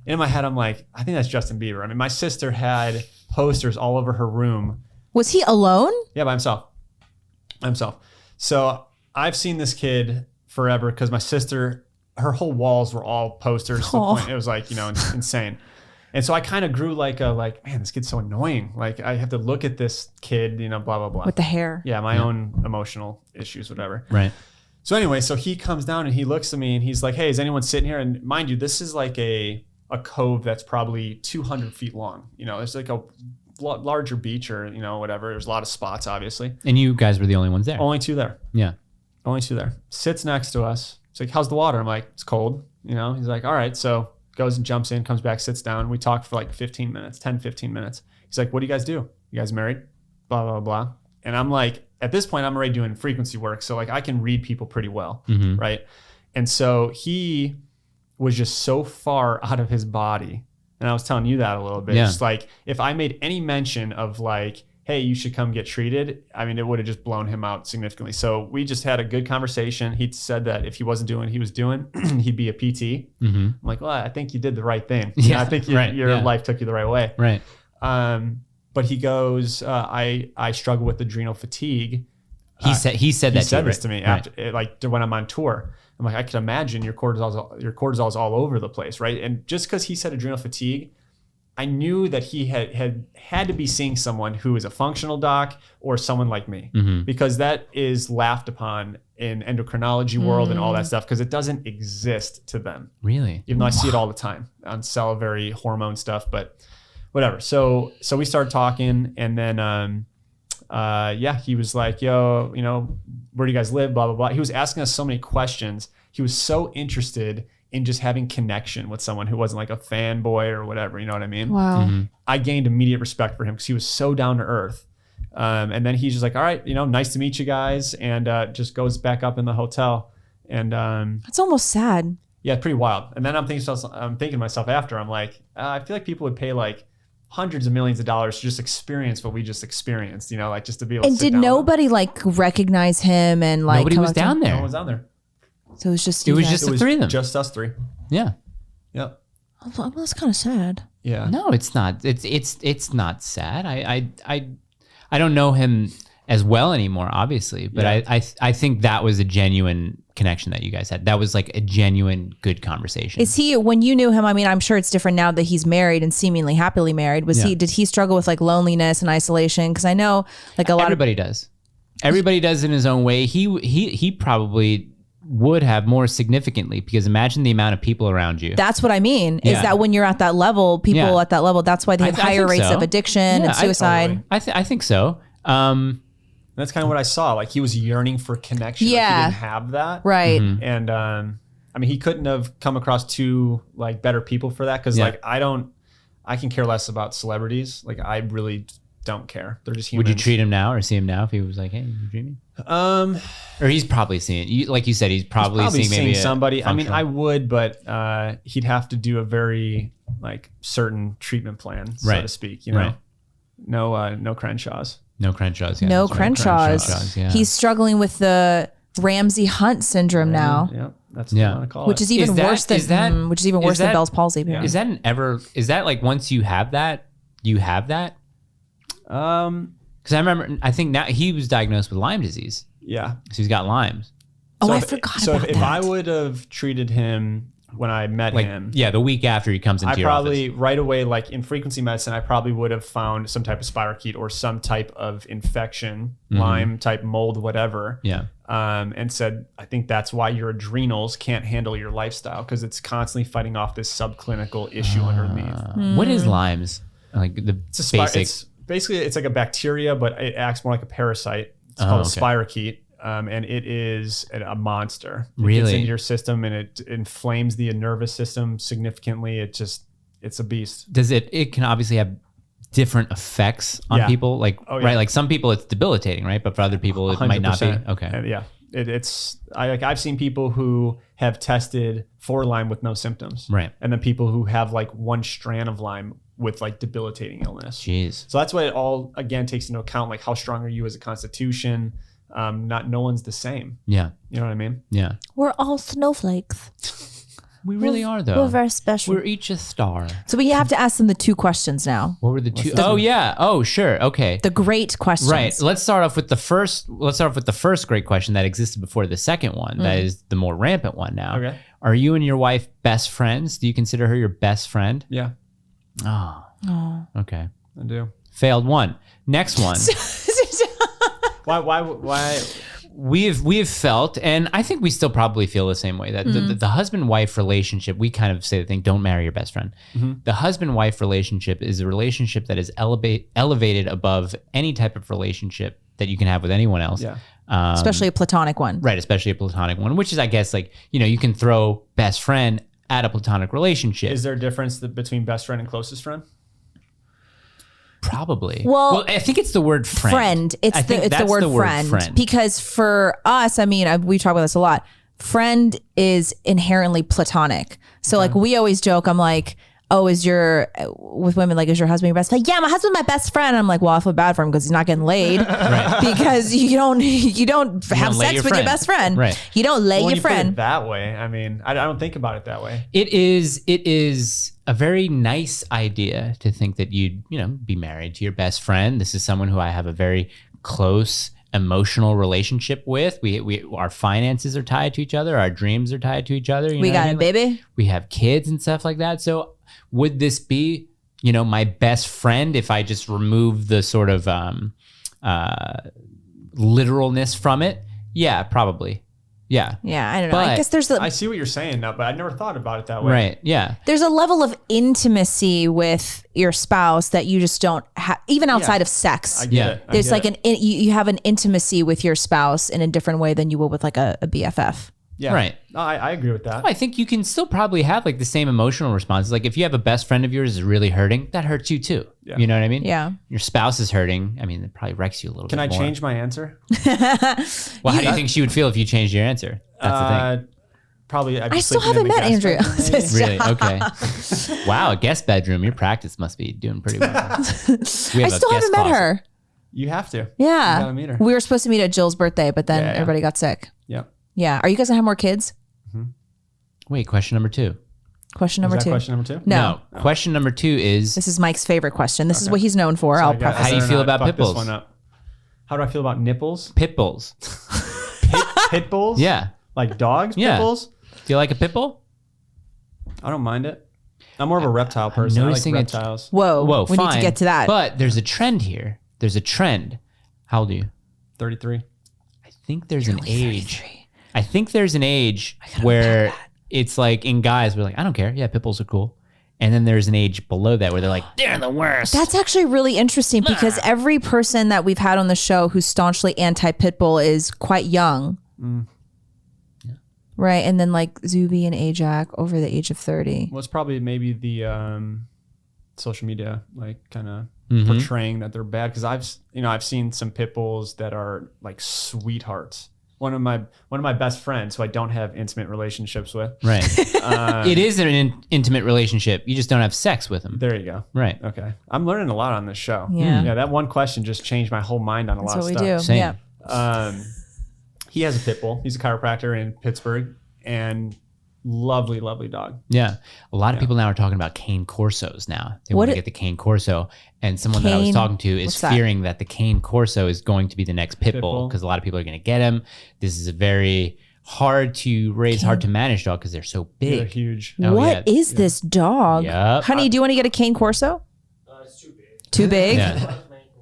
Speaker 3: And in my head, I'm like, I think that's Justin Bieber. I mean, my sister had posters all over her room.
Speaker 2: Was he alone?
Speaker 3: Yeah, by himself. So I've seen this kid forever because my sister, her whole walls were all posters. To the point, it was like, insane. And so I kind of grew man, this kid's so annoying. Like I have to look at this kid, blah, blah, blah.
Speaker 2: With the hair.
Speaker 3: Yeah, my own emotional issues, whatever.
Speaker 1: Right.
Speaker 3: So anyway, so he comes down and he looks at me and he's like, hey, is anyone sitting here? And mind you, this is like a cove that's probably 200 feet long. It's like a larger beach or, whatever. There's a lot of spots, obviously.
Speaker 1: And you guys were the only ones there.
Speaker 3: Only two there.
Speaker 1: Yeah.
Speaker 3: Only two there. Sits next to us. He's like, how's the water? I'm like, it's cold. He's like, all right. So goes and jumps in, comes back, sits down. We talk for like 15 minutes. He's like, what do you guys do? You guys married? Blah, blah, blah. And I'm like, at this point, I'm already doing frequency work. So like I can read people pretty well. Right. And so he was just so far out of his body. And I was telling you that a little bit. Just like if I made any mention of like, hey, you should come get treated, I mean, it would have just blown him out significantly. So we just had a good conversation. He said that if he wasn't doing what he was doing, he'd be a PT. I'm like, well, I think you did the right thing. I think your life took you the right way.
Speaker 1: Right.
Speaker 3: But he goes, I struggle with adrenal fatigue.
Speaker 1: He said this
Speaker 3: to me after, when I'm on tour. I'm like, I can imagine your cortisol's all over the place, right? And just because he said adrenal fatigue, I knew that he had to be seeing someone who is a functional doc or someone like me, because that is laughed upon in endocrinology world and all that stuff, because it doesn't exist to them.
Speaker 1: Really?
Speaker 3: Even though I see it all the time on salivary hormone stuff, but whatever. So we started talking, and then he was like, yo, where do you guys live? Blah, blah, blah. He was asking us so many questions. He was so interested in just having connection with someone who wasn't like a fanboy or whatever. You know what I mean?
Speaker 2: Wow.
Speaker 3: I gained immediate respect for him because he was so down to earth. And then he's just like, all right, nice to meet you guys. And just goes back up in the hotel. And
Speaker 2: that's almost sad.
Speaker 3: Yeah, pretty wild. And then I'm thinking to myself after, I'm like, I feel like people would pay like hundreds of millions of dollars to just experience what we just experienced, like just to be able to sit down. And did
Speaker 2: nobody like recognize him and like
Speaker 1: nobody was down there?
Speaker 3: No one was down there.
Speaker 2: So it was just
Speaker 1: the three of them.
Speaker 3: Just us three.
Speaker 1: Yeah.
Speaker 3: Yep.
Speaker 2: Well, that's kind of sad.
Speaker 3: Yeah.
Speaker 1: No, it's not. It's not sad. I don't know him as well anymore, obviously, but I think that was a genuine connection that you guys had. That was like a genuine good conversation.
Speaker 2: Is he, when you knew him, I mean, I'm sure it's different now that he's married and seemingly happily married. Did he struggle with like loneliness and isolation? Because I know like
Speaker 1: everybody does. Everybody does in his own way. He probably would have more significantly, because imagine the amount of people around you.
Speaker 2: That's what I mean, is that when you're at that level, people at that level, that's why they have higher rates of addiction and suicide.
Speaker 1: I think so.
Speaker 3: That's kind of what I saw. Like he was yearning for connection.
Speaker 2: Yeah.
Speaker 3: Like he didn't have that.
Speaker 2: Right.
Speaker 3: And I mean, he couldn't have come across two like better people for that. Cause like I can care less about celebrities. Like I really don't care. They're just humans.
Speaker 1: Would you treat him now or see him now if he was like, hey, you treat me? Or he's probably seeing you, like you said, he's probably seeing maybe
Speaker 3: somebody. I mean, I would, but he'd have to do a very like certain treatment plan, so to speak. No Crenshaws.
Speaker 1: No Crenshaws. Yeah,
Speaker 2: no Crenshaws.
Speaker 1: Yeah.
Speaker 2: He's struggling with the Ramsay Hunt syndrome now.
Speaker 3: Yeah, that's what I want to call it.
Speaker 2: Which is even worse than Bell's palsy. Apparently.
Speaker 1: Is that like once you have that, you have that? Because I remember, I think now he was diagnosed with Lyme disease.
Speaker 3: Yeah.
Speaker 1: So he's got Lyme's.
Speaker 2: I forgot about that. So
Speaker 3: if I would have treated him when I met him.
Speaker 1: Yeah, the week after he comes into your office. I probably,
Speaker 3: right away, like in frequency medicine, I probably would have found some type of spirochete or some type of infection, Lyme type mold, whatever.
Speaker 1: Yeah.
Speaker 3: and said, I think that's why your adrenals can't handle your lifestyle, because it's constantly fighting off this subclinical issue underneath.
Speaker 1: What is Lyme's? Like the basic.
Speaker 3: It's like a bacteria, but it acts more like a parasite. It's called a spirochete. And it is a monster. It gets into your system and it inflames the nervous system significantly. It's a beast.
Speaker 1: Does it can obviously have different effects on people, like right, like some people it's debilitating, right? But for other people it 100%. Might not be. Okay.
Speaker 3: And I've seen people who have tested for Lyme with no symptoms.
Speaker 1: Right.
Speaker 3: And then people who have like one strand of Lyme with like debilitating illness.
Speaker 1: Jeez.
Speaker 3: So that's what it all again takes into account, like how strong are you as a constitution? No one's the same.
Speaker 1: Yeah.
Speaker 3: You know what I mean?
Speaker 1: Yeah.
Speaker 2: We're all snowflakes.
Speaker 1: We really are, though.
Speaker 2: We're very special.
Speaker 1: We're each a star.
Speaker 2: So we have to ask them the 2 questions now.
Speaker 1: What were the 2? Oh, yeah. Oh, sure. Okay.
Speaker 2: The great questions.
Speaker 1: Right. Let's start off with the first great question that existed before the second one. That is the more rampant one now.
Speaker 3: Okay.
Speaker 1: Are you and your wife best friends? Do you consider her your best friend?
Speaker 3: Yeah.
Speaker 1: Oh. Okay.
Speaker 3: I do.
Speaker 1: Failed one. Next one.
Speaker 3: Why?
Speaker 1: We've felt, and I think we still probably feel the same way, that the husband-wife relationship, we kind of say the thing, don't marry your best friend. The husband-wife relationship is a relationship that is elevated above any type of relationship that you can have with anyone else.
Speaker 3: Yeah.
Speaker 2: Especially a platonic one.
Speaker 1: Right, especially a platonic one, which is, I guess, like, you can throw best friend at a platonic relationship.
Speaker 3: Is there a difference between best friend and closest friend?
Speaker 1: Probably.
Speaker 2: Well,
Speaker 1: I think it's the word friend.
Speaker 2: It's the word friend. Because for us, I mean, we talk about this a lot. Friend is inherently platonic. So like we always joke, I'm like, oh, with women, like, is your husband your best friend? Yeah, my husband's my best friend. And I'm like, well, I feel bad for him because he's not getting laid. Right. Because you don't have sex with your best friend.
Speaker 1: Right.
Speaker 2: You don't lay your friend.
Speaker 3: Put it that way. I mean, I don't think about it that way.
Speaker 1: It is a very nice idea to think that you'd, be married to your best friend. This is someone who I have a very close emotional relationship with. We our finances are tied to each other. Our dreams are tied to each other.
Speaker 2: We got a baby.
Speaker 1: We have kids and stuff like that. So would this be, my best friend if I just remove the sort of literalness from it? Yeah, probably. Yeah.
Speaker 2: Yeah, I don't know. I guess
Speaker 3: I see what you're saying now, but I never thought about it that way.
Speaker 1: Right. Yeah.
Speaker 2: There's a level of intimacy with your spouse that you just don't have, even outside of sex.
Speaker 3: I get it.
Speaker 2: There's like you have an intimacy with your spouse in a different way than you would with like a BFF.
Speaker 3: Yeah.
Speaker 1: Right.
Speaker 3: No, I agree with that.
Speaker 1: I think you can still probably have like the same emotional responses. Like if you have a best friend of yours is really hurting, that hurts you too. Yeah. You know what I mean?
Speaker 2: Yeah.
Speaker 1: Your spouse is hurting. I mean, it probably wrecks you a little bit more.
Speaker 3: Can I change my answer?
Speaker 1: Well, how do you think she would feel if you changed your answer? That's the thing.
Speaker 3: Probably.
Speaker 2: I still haven't met Andrea.
Speaker 1: Really? Okay. Wow. A guest bedroom. Your practice must be doing pretty well.
Speaker 2: I still haven't met her.
Speaker 3: You have to.
Speaker 2: Yeah.
Speaker 3: You gotta meet her.
Speaker 2: We were supposed to meet at Jill's birthday, but then everybody got sick.
Speaker 3: Yep.
Speaker 2: Yeah. Are you guys gonna have more kids?
Speaker 1: Wait, question number 2.
Speaker 2: Question number 2.
Speaker 3: Question number 2?
Speaker 2: No.
Speaker 1: Question number 2 is...
Speaker 2: This is Mike's favorite question. This is what he's known for. I'll preface.
Speaker 1: How do you feel about pit bulls?
Speaker 3: How do I feel about nipples?
Speaker 1: Pit bulls.
Speaker 3: Pit bulls?
Speaker 1: Yeah.
Speaker 3: Like dogs? Pit bulls?
Speaker 1: Do you like a pit bull?
Speaker 3: I don't mind it. I'm more of a reptile person. I like reptiles.
Speaker 2: Whoa. We need to get to that.
Speaker 1: But there's a trend here. There's a trend. How old are you?
Speaker 3: 33.
Speaker 1: I think there's an age. 33. I think there's an age where it's like in guys, we're like, I don't care. Yeah, pit bulls are cool. And then there's an age below that where they're like, they're the worst.
Speaker 2: That's actually really interesting because every person that we've had on the show who's staunchly anti-pit bull is quite young. Yeah. Right. And then like Zuby and Ajax over the age of 30.
Speaker 3: Well, it's probably maybe the social media, like kind of portraying that they're bad. Because I've seen some pit bulls that are like sweethearts. One of my best friends who I don't have intimate relationships with.
Speaker 1: Right. It is an intimate relationship. You just don't have sex with them.
Speaker 3: There you go.
Speaker 1: Right.
Speaker 3: Okay. I'm learning a lot on this show.
Speaker 2: Yeah.
Speaker 3: Yeah. That one question just changed my whole mind on a lot of stuff.
Speaker 2: That's what we do.
Speaker 1: Same.
Speaker 2: Yeah.
Speaker 3: He has a pit bull. He's a chiropractor in Pittsburgh, and lovely, lovely dog.
Speaker 1: Yeah. A lot of people now are talking about cane corsos now. They want to get the cane corso. And someone that I was talking to is fearing that the cane corso is going to be the next pit bull because a lot of people are going to get him. This is a very hard to raise, hard to manage dog because they're so big.
Speaker 3: They're huge.
Speaker 2: What is this dog?
Speaker 1: Yep.
Speaker 2: Honey, do you want to get a cane corso?
Speaker 4: It's too big.
Speaker 2: Too big?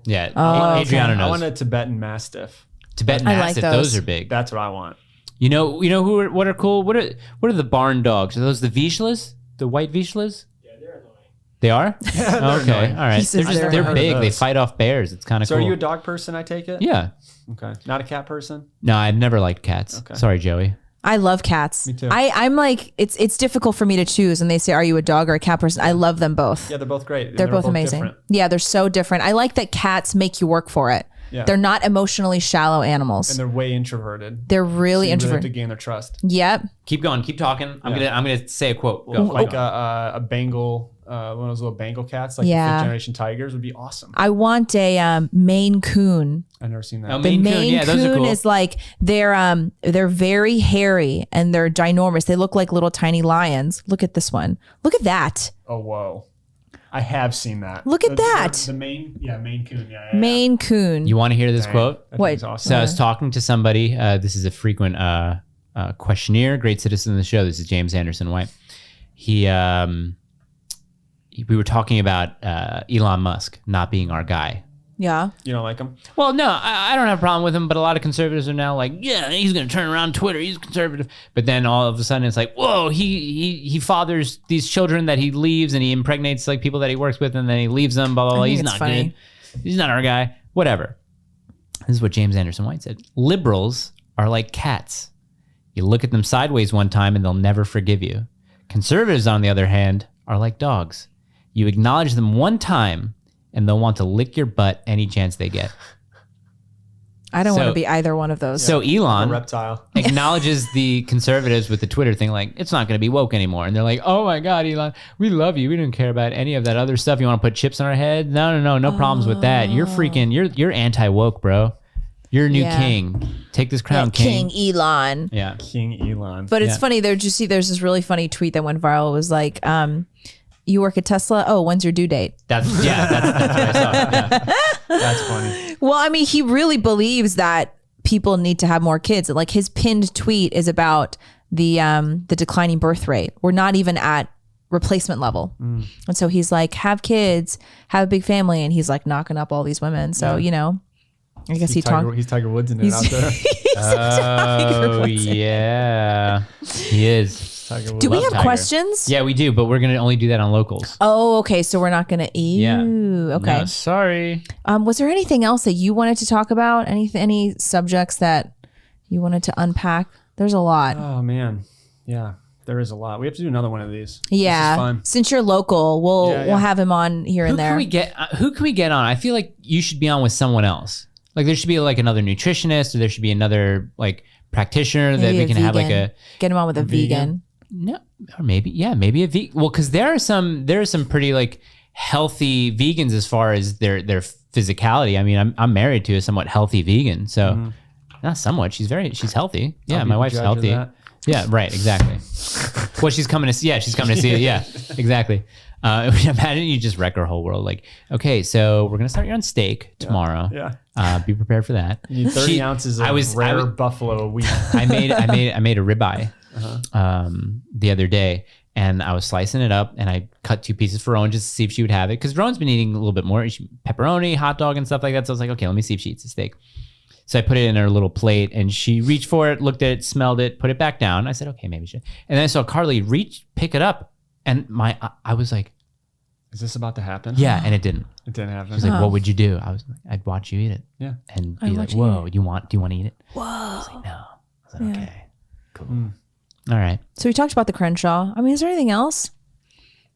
Speaker 1: Yeah. Adriana knows.
Speaker 3: I want a Tibetan Mastiff.
Speaker 1: Tibetan
Speaker 2: I like
Speaker 1: Mastiff,
Speaker 2: those.
Speaker 1: those are big.
Speaker 3: That's what I want.
Speaker 1: What are cool? What are the barn dogs? Are those the Vizslas? The white Vizslas?
Speaker 4: Yeah, they're annoying.
Speaker 1: They are?
Speaker 3: they're
Speaker 1: Okay,
Speaker 3: annoying.
Speaker 1: all right.
Speaker 2: He says
Speaker 1: They're
Speaker 2: they're
Speaker 1: big.
Speaker 3: annoying.
Speaker 1: They fight off bears. It's kind of
Speaker 3: So
Speaker 1: cool.
Speaker 3: are you a dog person, I take it?
Speaker 1: Yeah.
Speaker 3: Okay. Not a cat person?
Speaker 1: No, I've never liked cats.
Speaker 3: Okay.
Speaker 1: Sorry, Joey.
Speaker 2: I love cats.
Speaker 3: Me too.
Speaker 2: I'm like, it's difficult for me to choose. And they say, are you a dog or a cat person? I love them both.
Speaker 3: Yeah, they're both great. And
Speaker 2: they're both amazing.
Speaker 3: different.
Speaker 2: Yeah, they're so different. I like that cats make you work for it.
Speaker 3: Yeah.
Speaker 2: They're not emotionally shallow animals.
Speaker 3: And they're way introverted.
Speaker 2: They're really
Speaker 3: So you really have
Speaker 2: introverted.
Speaker 3: to gain their trust.
Speaker 2: Yep.
Speaker 1: Keep going. Keep talking. I'm gonna say a quote. Go.
Speaker 3: Like
Speaker 1: Go.
Speaker 3: a Bengal, one of those little Bengal cats, like
Speaker 2: Yeah.
Speaker 3: the fifth generation tigers, would be awesome.
Speaker 2: I want a Maine Coon.
Speaker 3: I've never seen that.
Speaker 1: Oh,
Speaker 2: The
Speaker 1: Maine Coon,
Speaker 2: Maine
Speaker 1: yeah, those are
Speaker 2: Coon
Speaker 1: cool.
Speaker 2: is like they're very hairy and they're ginormous. They look like little tiny lions. Look at this one. Look at that.
Speaker 3: Oh, whoa. I have seen that.
Speaker 2: Look at that.
Speaker 3: The Maine Coon. Yeah.
Speaker 2: Maine Coon.
Speaker 1: You want to hear this
Speaker 3: Dang,
Speaker 1: quote?
Speaker 3: that
Speaker 2: What?
Speaker 3: thing's awesome.
Speaker 1: So I was talking to somebody. This is a frequent questionnaire, great citizen of the show. This is James Anderson White. We were talking about Elon Musk not being our guy.
Speaker 2: Yeah.
Speaker 3: You don't like them?
Speaker 1: Well, no, I don't have a problem with him, but a lot of conservatives are now like, yeah, he's going to turn around Twitter. He's conservative. But then all of a sudden it's like, whoa, he fathers these children that he leaves and he impregnates like people that he works with and then he leaves them, blah, blah, blah.
Speaker 2: think
Speaker 1: He's
Speaker 2: it's
Speaker 1: not
Speaker 2: funny.
Speaker 1: good. He's not our guy. Whatever. This is what James Anderson White said. Liberals are like cats. You look at them sideways one time and they'll never forgive you. Conservatives, on the other hand, are like dogs. You acknowledge them one time and they'll want to lick your butt any chance they get.
Speaker 2: I don't
Speaker 1: So-
Speaker 2: want to be either one of those.
Speaker 1: So
Speaker 3: A
Speaker 1: Elon
Speaker 3: reptile.
Speaker 1: acknowledges the conservatives with the Twitter thing, like, it's not going to be woke anymore. And they're like, oh my God, Elon, we love you. We don't care about any of that other stuff. You want to put chips on our head? No problems with that. You're freaking, you're anti-woke, bro. You're a new
Speaker 2: Yeah.
Speaker 1: king. Take this crown,
Speaker 2: King Elon.
Speaker 1: Yeah.
Speaker 3: King Elon.
Speaker 2: But it's
Speaker 1: Yeah.
Speaker 2: funny. There's this really funny tweet that went viral. It was like, you work at Tesla? Oh, when's your due date?
Speaker 1: That's what I saw. Yeah.
Speaker 3: That's funny.
Speaker 2: Well, I mean, he really believes that people need to have more kids. Like his pinned tweet is about the declining birth rate. We're not even at replacement level. And so he's like, have kids, have a big family. And he's like knocking up all these women. So, you know, I guess he talked.
Speaker 3: He's Tiger Woods in it out there.
Speaker 1: Oh, yeah. He is.
Speaker 3: Tiger Woods.
Speaker 2: Do we
Speaker 1: Love
Speaker 2: have
Speaker 1: Tiger.
Speaker 2: questions?
Speaker 1: Yeah, we do, but we're going to only do that on locals.
Speaker 2: Oh, okay. So we're not going to.
Speaker 1: Yeah.
Speaker 2: Okay.
Speaker 1: No, sorry.
Speaker 2: Was there anything else that you wanted to talk about? Any subjects that you wanted to unpack? There's a lot.
Speaker 3: Oh man, yeah, there is a lot. We have to do another one of these.
Speaker 2: Yeah.
Speaker 3: This is fun.
Speaker 2: Since you're local, we'll
Speaker 3: Yeah, yeah.
Speaker 2: we'll have him on here and there.
Speaker 1: Who can we get on? I feel like you should be on with someone else. Like there should be like another nutritionist, or there should be another like practitioner that
Speaker 2: Maybe
Speaker 1: we
Speaker 2: a
Speaker 1: can have like
Speaker 2: vegan. Get him on with a vegan.
Speaker 1: no, or maybe a vegan. Well, because there are some pretty like healthy vegans as far as their physicality. I mean, I'm married to a somewhat healthy vegan, so not somewhat. She's healthy. Yeah,
Speaker 3: I'll be
Speaker 1: my
Speaker 3: the
Speaker 1: wife's
Speaker 3: judge of
Speaker 1: healthy.
Speaker 3: that.
Speaker 1: Yeah, right, exactly. Well, she's coming to see it. Yeah, exactly. Imagine you just wreck our whole world. Like, okay, so we're gonna start you on steak tomorrow.
Speaker 3: Yeah.
Speaker 1: Be prepared for that.
Speaker 3: You need 30 ounces of rare buffalo a week.
Speaker 1: I made a ribeye the other day, and I was slicing it up, and I cut 2 pieces for Rowan just to see if she would have it, because Rowan's been eating a little bit more pepperoni, hot dog, and stuff like that. So I was like, okay, let me see if she eats the steak. So I put it in her little plate, and she reached for it, looked at it, smelled it, put it back down. I said, okay, maybe she. And then I saw Carly pick it up, and I was like,
Speaker 3: Is this about to happen?
Speaker 1: yeah, and it didn't.
Speaker 3: It didn't happen.
Speaker 1: She's like, what would you do? I was like, I'd watch you eat it.
Speaker 3: Yeah.
Speaker 1: And
Speaker 2: I'd
Speaker 1: be like,
Speaker 2: watch you
Speaker 1: whoa, do you want to eat it?
Speaker 2: Whoa.
Speaker 1: I was like, no. I was like, okay, cool. All right.
Speaker 2: So we talked about the Crenshaw. I mean, is there anything else?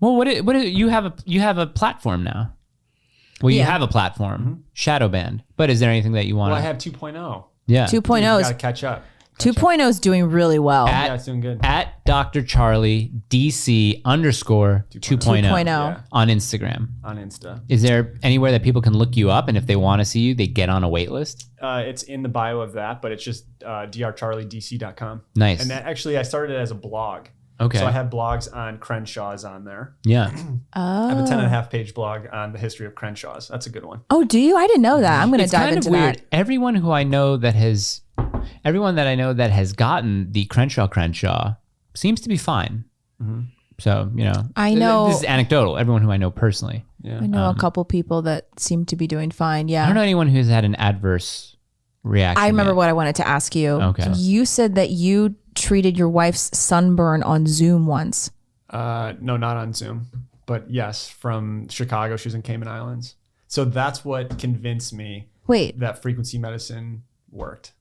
Speaker 1: Well, what you have a platform now. Well, you
Speaker 2: Yeah.
Speaker 1: have a platform, Shadow Band. But is there anything that you want?
Speaker 3: Well, I have 2.0.
Speaker 1: Yeah.
Speaker 2: 2.0
Speaker 3: You
Speaker 2: is
Speaker 3: gotta catch up.
Speaker 2: 2.0 is doing really well.
Speaker 3: Yeah, it's doing good.
Speaker 1: At Dr. Charlie DC _ 2.0
Speaker 2: 2.0.
Speaker 1: on Instagram.
Speaker 3: On Insta.
Speaker 1: Is there anywhere that people can look you up, and if they want to see you, they get on a wait list?
Speaker 3: It's in the bio of that, but it's just drcharliedc.com.
Speaker 1: Nice.
Speaker 3: And that, actually, I started it as a blog.
Speaker 1: Okay.
Speaker 3: So I have blogs on Crenshaw's on there.
Speaker 1: Yeah.
Speaker 2: Oh.
Speaker 3: I have a 10.5 page blog on the history of Crenshaw's. That's a good one.
Speaker 2: Oh, do you? I didn't know that. I'm going to
Speaker 1: It's
Speaker 2: dive
Speaker 1: kind
Speaker 2: into
Speaker 1: of weird.
Speaker 2: that.
Speaker 1: Everyone I know that has gotten the Crenshaw seems to be fine. So,
Speaker 2: I know-
Speaker 1: this is anecdotal. Everyone who I know personally.
Speaker 3: Yeah.
Speaker 2: I know a couple people that seem to be doing fine.
Speaker 1: I
Speaker 2: Yeah.
Speaker 1: don't know anyone who's had an adverse reaction.
Speaker 2: I remember
Speaker 1: yet.
Speaker 2: what I wanted to ask you.
Speaker 1: Okay.
Speaker 2: You said that you treated your wife's sunburn on Zoom once.
Speaker 3: No, not on Zoom, but yes, from Chicago. She was in Cayman Islands. So that's what convinced me
Speaker 2: Wait.
Speaker 3: that frequency medicine worked.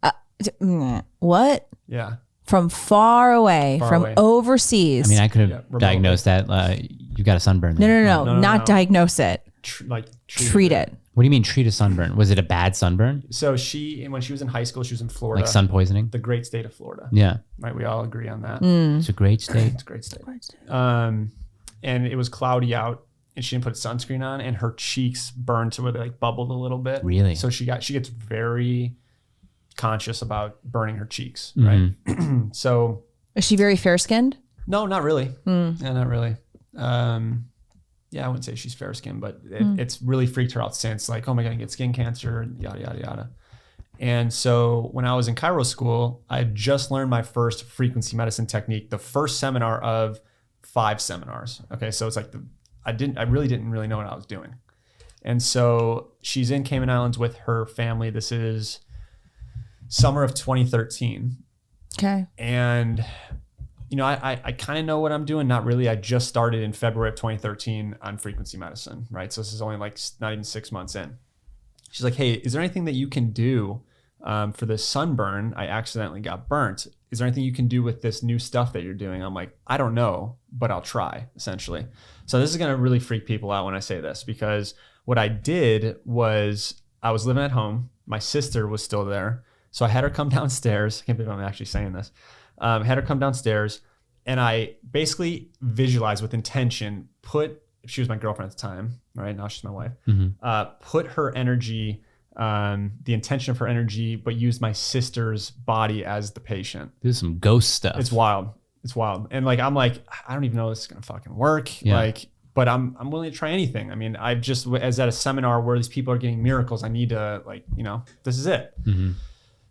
Speaker 2: What?
Speaker 3: Yeah.
Speaker 2: From far away, from
Speaker 3: away.
Speaker 2: overseas.
Speaker 1: I mean, I could have
Speaker 3: remotely.
Speaker 1: diagnosed that you got a sunburn.
Speaker 2: no,
Speaker 1: there.
Speaker 2: no,
Speaker 3: No,
Speaker 2: not
Speaker 3: no.
Speaker 2: diagnose it. Treat it.
Speaker 1: What do you mean treat a sunburn? Was it a bad sunburn?
Speaker 3: So when she was in high school, she was in Florida.
Speaker 1: Like sun poisoning?
Speaker 3: The great state of Florida.
Speaker 1: Yeah.
Speaker 3: Right. We all agree on that.
Speaker 1: It's a great state.
Speaker 3: It's a great state. And it was cloudy out and she didn't put sunscreen on and her cheeks burned to where they like bubbled a little bit.
Speaker 1: Really?
Speaker 3: So she gets very conscious about burning her cheeks. Right. So
Speaker 2: Is she very fair skinned?
Speaker 3: no, not really. Yeah, not really. Yeah, I wouldn't say she's fair skinned, but it's really freaked her out since, like, oh my God, I get skin cancer, yada, yada, yada. And so when I was in chiro school, I had just learned my first frequency medicine technique, the first seminar of 5 seminars. Okay. So it's like I really didn't know what I was doing. And so she's in Cayman Islands with her family. This is summer of 2013.
Speaker 2: Okay.
Speaker 3: And you know, I kind of know what I'm doing. Not really. I just started in February of 2013 on frequency medicine, right? So this is only like not even 6 months in. She's like, hey, is there anything that you can do for this sunburn? I accidentally got burnt. Is there anything you can do with this new stuff that you're doing? I'm like, I don't know, but I'll try, essentially. So this is going to really freak people out when I say this, because what I did was I was living at home. My sister was still there. So I had her come downstairs. I can't believe I'm actually saying this. Had her come downstairs and I basically visualized with intention, she was my girlfriend at the time, right? Now she's my wife, put her energy, the intention of her energy, but used my sister's body as the patient.
Speaker 1: This is some ghost stuff.
Speaker 3: It's wild. It's wild. And like, I'm like, I don't even know if this is going to fucking work.
Speaker 1: Yeah.
Speaker 3: Like, but I'm willing to try anything. I mean, as at a seminar where these people are getting miracles, I need to this is it.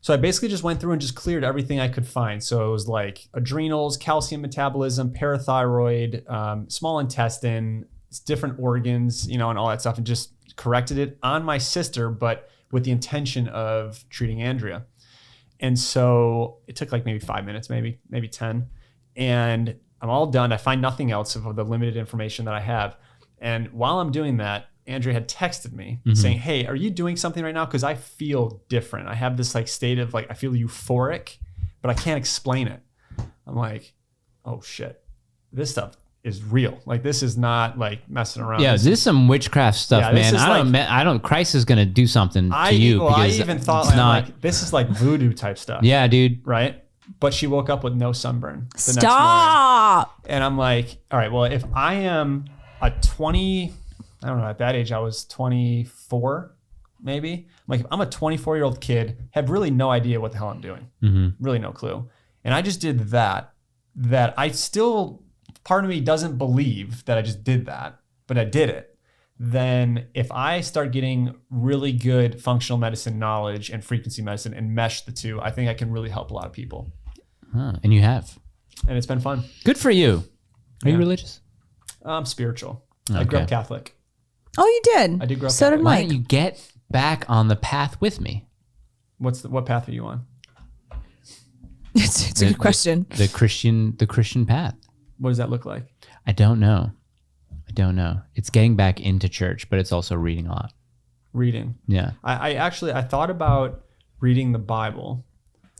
Speaker 3: So I basically just went through and just cleared everything I could find. So it was like adrenals, calcium metabolism, parathyroid, small intestine, different organs, and all that stuff, and just corrected it on my sister, but with the intention of treating Andrea. And so it took like maybe 5 minutes, maybe 10. And I'm all done. I find nothing else of the limited information that I have. And while I'm doing that, Andrea had texted me saying, hey, are you doing something right now? Because I feel different. I have this like state of like, I feel euphoric, but I can't explain it. I'm like, oh shit, this stuff is real. Like, this is not like messing around.
Speaker 1: Yeah, this is some witchcraft stuff, man. I don't, Christ is going to do something to you.
Speaker 3: I even thought like, this is like voodoo type stuff.
Speaker 1: Yeah, dude.
Speaker 3: Right? But she woke up with no sunburn the next
Speaker 2: Stop.
Speaker 3: morning. And I'm like, all right, well, if I am a 20, I don't know, at that age, I was 24, maybe. Like, if I'm a 24-year-old kid, have really no idea what the hell I'm doing. Really no clue. And I just did that I still, part of me doesn't believe that I just did that, but I did it. Then if I start getting really good functional medicine knowledge and frequency medicine and mesh the two, I think I can really help a lot of people.
Speaker 1: And you have.
Speaker 3: And it's been fun.
Speaker 1: Good for you. Are you religious?
Speaker 3: I'm spiritual.
Speaker 1: Okay.
Speaker 3: I grew up Catholic.
Speaker 2: Oh, you did?
Speaker 3: I did grow up
Speaker 2: So
Speaker 3: Catholic.
Speaker 2: did
Speaker 1: Why
Speaker 2: Mike.
Speaker 1: don't you get back on the path with me?
Speaker 3: What path are you on?
Speaker 2: It's a good question.
Speaker 1: The Christian path.
Speaker 3: What does that look like?
Speaker 1: I don't know. It's getting back into church, but it's also reading a lot.
Speaker 3: Reading.
Speaker 1: Yeah.
Speaker 3: I thought about reading the Bible.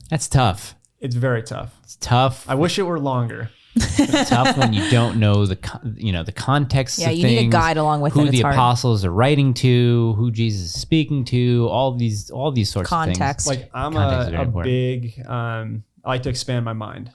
Speaker 1: That's tough.
Speaker 3: It's very tough.
Speaker 1: It's tough.
Speaker 3: I wish it were longer.
Speaker 1: It's tough when you don't know the context of
Speaker 2: Yeah,
Speaker 1: things.
Speaker 2: you need a guide along with it.
Speaker 1: Who
Speaker 2: It's
Speaker 1: the
Speaker 2: hard.
Speaker 1: apostles are writing to, who Jesus is speaking to, all these sorts
Speaker 2: Context.
Speaker 1: of things.
Speaker 3: Like, I'm
Speaker 1: Context is very
Speaker 3: a
Speaker 1: important.
Speaker 3: big, I like to expand my mind,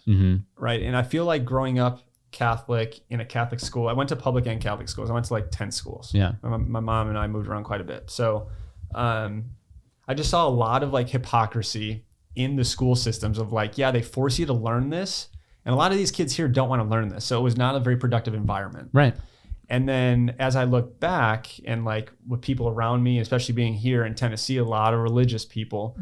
Speaker 3: right? And I feel like growing up Catholic in a Catholic school, I went to public and Catholic schools. I went to like 10 schools.
Speaker 1: Yeah.
Speaker 3: My mom and I moved around quite a bit. So I just saw a lot of like hypocrisy in the school systems of like, yeah, they force you to learn this. And a lot of these kids here don't want to learn this. So it was not a very productive environment.
Speaker 1: Right.
Speaker 3: And then as I look back and like with people around me, especially being here in Tennessee, a lot of religious people,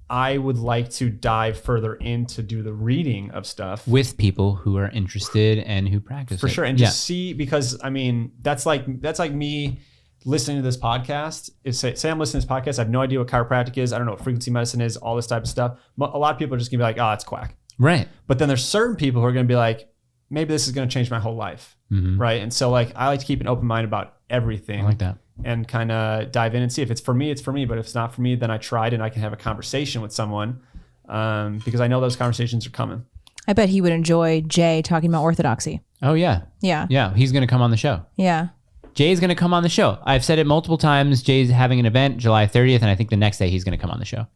Speaker 3: I would like to dive further in to do the reading of stuff.
Speaker 1: With people who are interested and who practice
Speaker 3: For
Speaker 1: it.
Speaker 3: sure. And just see, because I mean, that's like me listening to this podcast, say I'm listening to this podcast, I have no idea what chiropractic is. I don't know what frequency medicine is, all this type of stuff. A lot of people are just gonna be like, oh, it's quack.
Speaker 1: Right.
Speaker 3: But then there's certain people who are gonna be like, maybe this is gonna change my whole life. Right. And so like, I like to keep an open mind about everything.
Speaker 1: I like that.
Speaker 3: And kind of dive in and see if it's for me, it's for me. But if it's not for me, then I tried and I can have a conversation with someone because I know those conversations are coming.
Speaker 2: I bet he would enjoy Jay talking about orthodoxy.
Speaker 1: Oh, yeah.
Speaker 2: Yeah.
Speaker 1: Yeah. He's going to come on the show.
Speaker 2: Yeah.
Speaker 1: Jay's going to come on the show. I've said it multiple times. Jay's having an event July 30th, and I think the next day he's going to come on the show.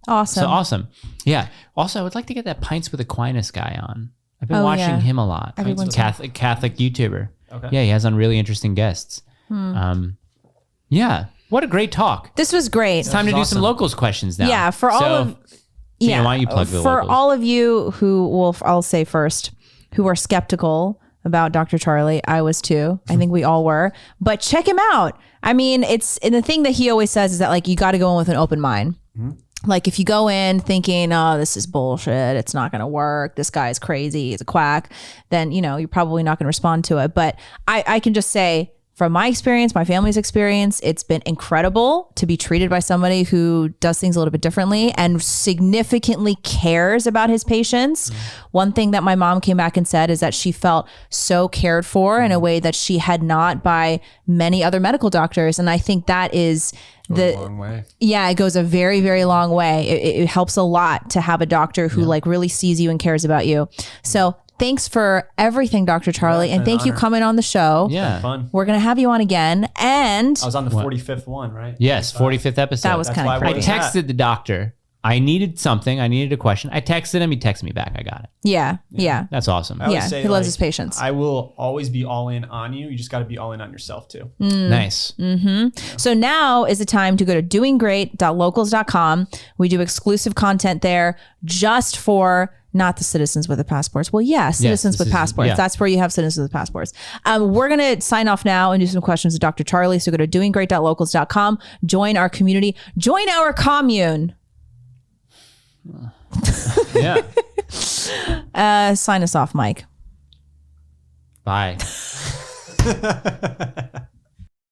Speaker 2: Awesome.
Speaker 1: So awesome. Yeah. Also, I would like to get that Pints with Aquinas guy on. I've been watching him a lot. Catholic YouTuber. Okay. Yeah, he has on really interesting guests. Yeah. What a great talk.
Speaker 2: This was great.
Speaker 1: It's time to do some locals questions now.
Speaker 2: Yeah, for all of
Speaker 1: Gina, why don't you plug the
Speaker 2: for
Speaker 1: locals?
Speaker 2: all of you who I'll say first, who are skeptical about Dr. Charlie. I was too. I think we all were. But check him out. I mean, and the thing that he always says is that like you got to go in with an open mind. Like if you go in thinking, oh, this is bullshit, it's not going to work, this guy's crazy, he's a quack, then, you're probably not going to respond to it. But I can just say from my experience, my family's experience, it's been incredible to be treated by somebody who does things a little bit differently and significantly cares about his patients. One thing that my mom came back and said is that she felt so cared for in a way that she had not by many other medical doctors. And I think that is
Speaker 3: a long way.
Speaker 2: Yeah, it goes a very, very long way. It helps a lot to have a doctor who like really sees you and cares about you. So thanks for everything, Dr. Charlie. And thank you coming on the show.
Speaker 1: Yeah.
Speaker 3: Fun.
Speaker 2: We're going to have you on again. And
Speaker 3: I was on the 45th one, right?
Speaker 1: Yes, 45th episode.
Speaker 2: that was kind of
Speaker 3: why I
Speaker 2: crazy.
Speaker 1: I texted the doctor. I needed something. I needed a question. I texted him. He texted me back. I got it.
Speaker 2: Yeah.
Speaker 1: That's awesome.
Speaker 3: I always
Speaker 2: Yeah,
Speaker 3: say,
Speaker 2: he loves his patients.
Speaker 3: I will always be all in on you. You just got to be all in on yourself too.
Speaker 1: Nice.
Speaker 2: So now is the time to go to doinggreat.locals.com. We do exclusive content there just for not the citizens with the passports. Well, yeah, citizens with passports.
Speaker 1: yeah.
Speaker 2: That's where you have citizens with passports. We're going to sign off now and do some questions with Dr. Charlie. So go to doinggreat.locals.com. Join our community. Join our commune.
Speaker 1: Yeah.
Speaker 2: Sign us off, Mike.
Speaker 1: Bye.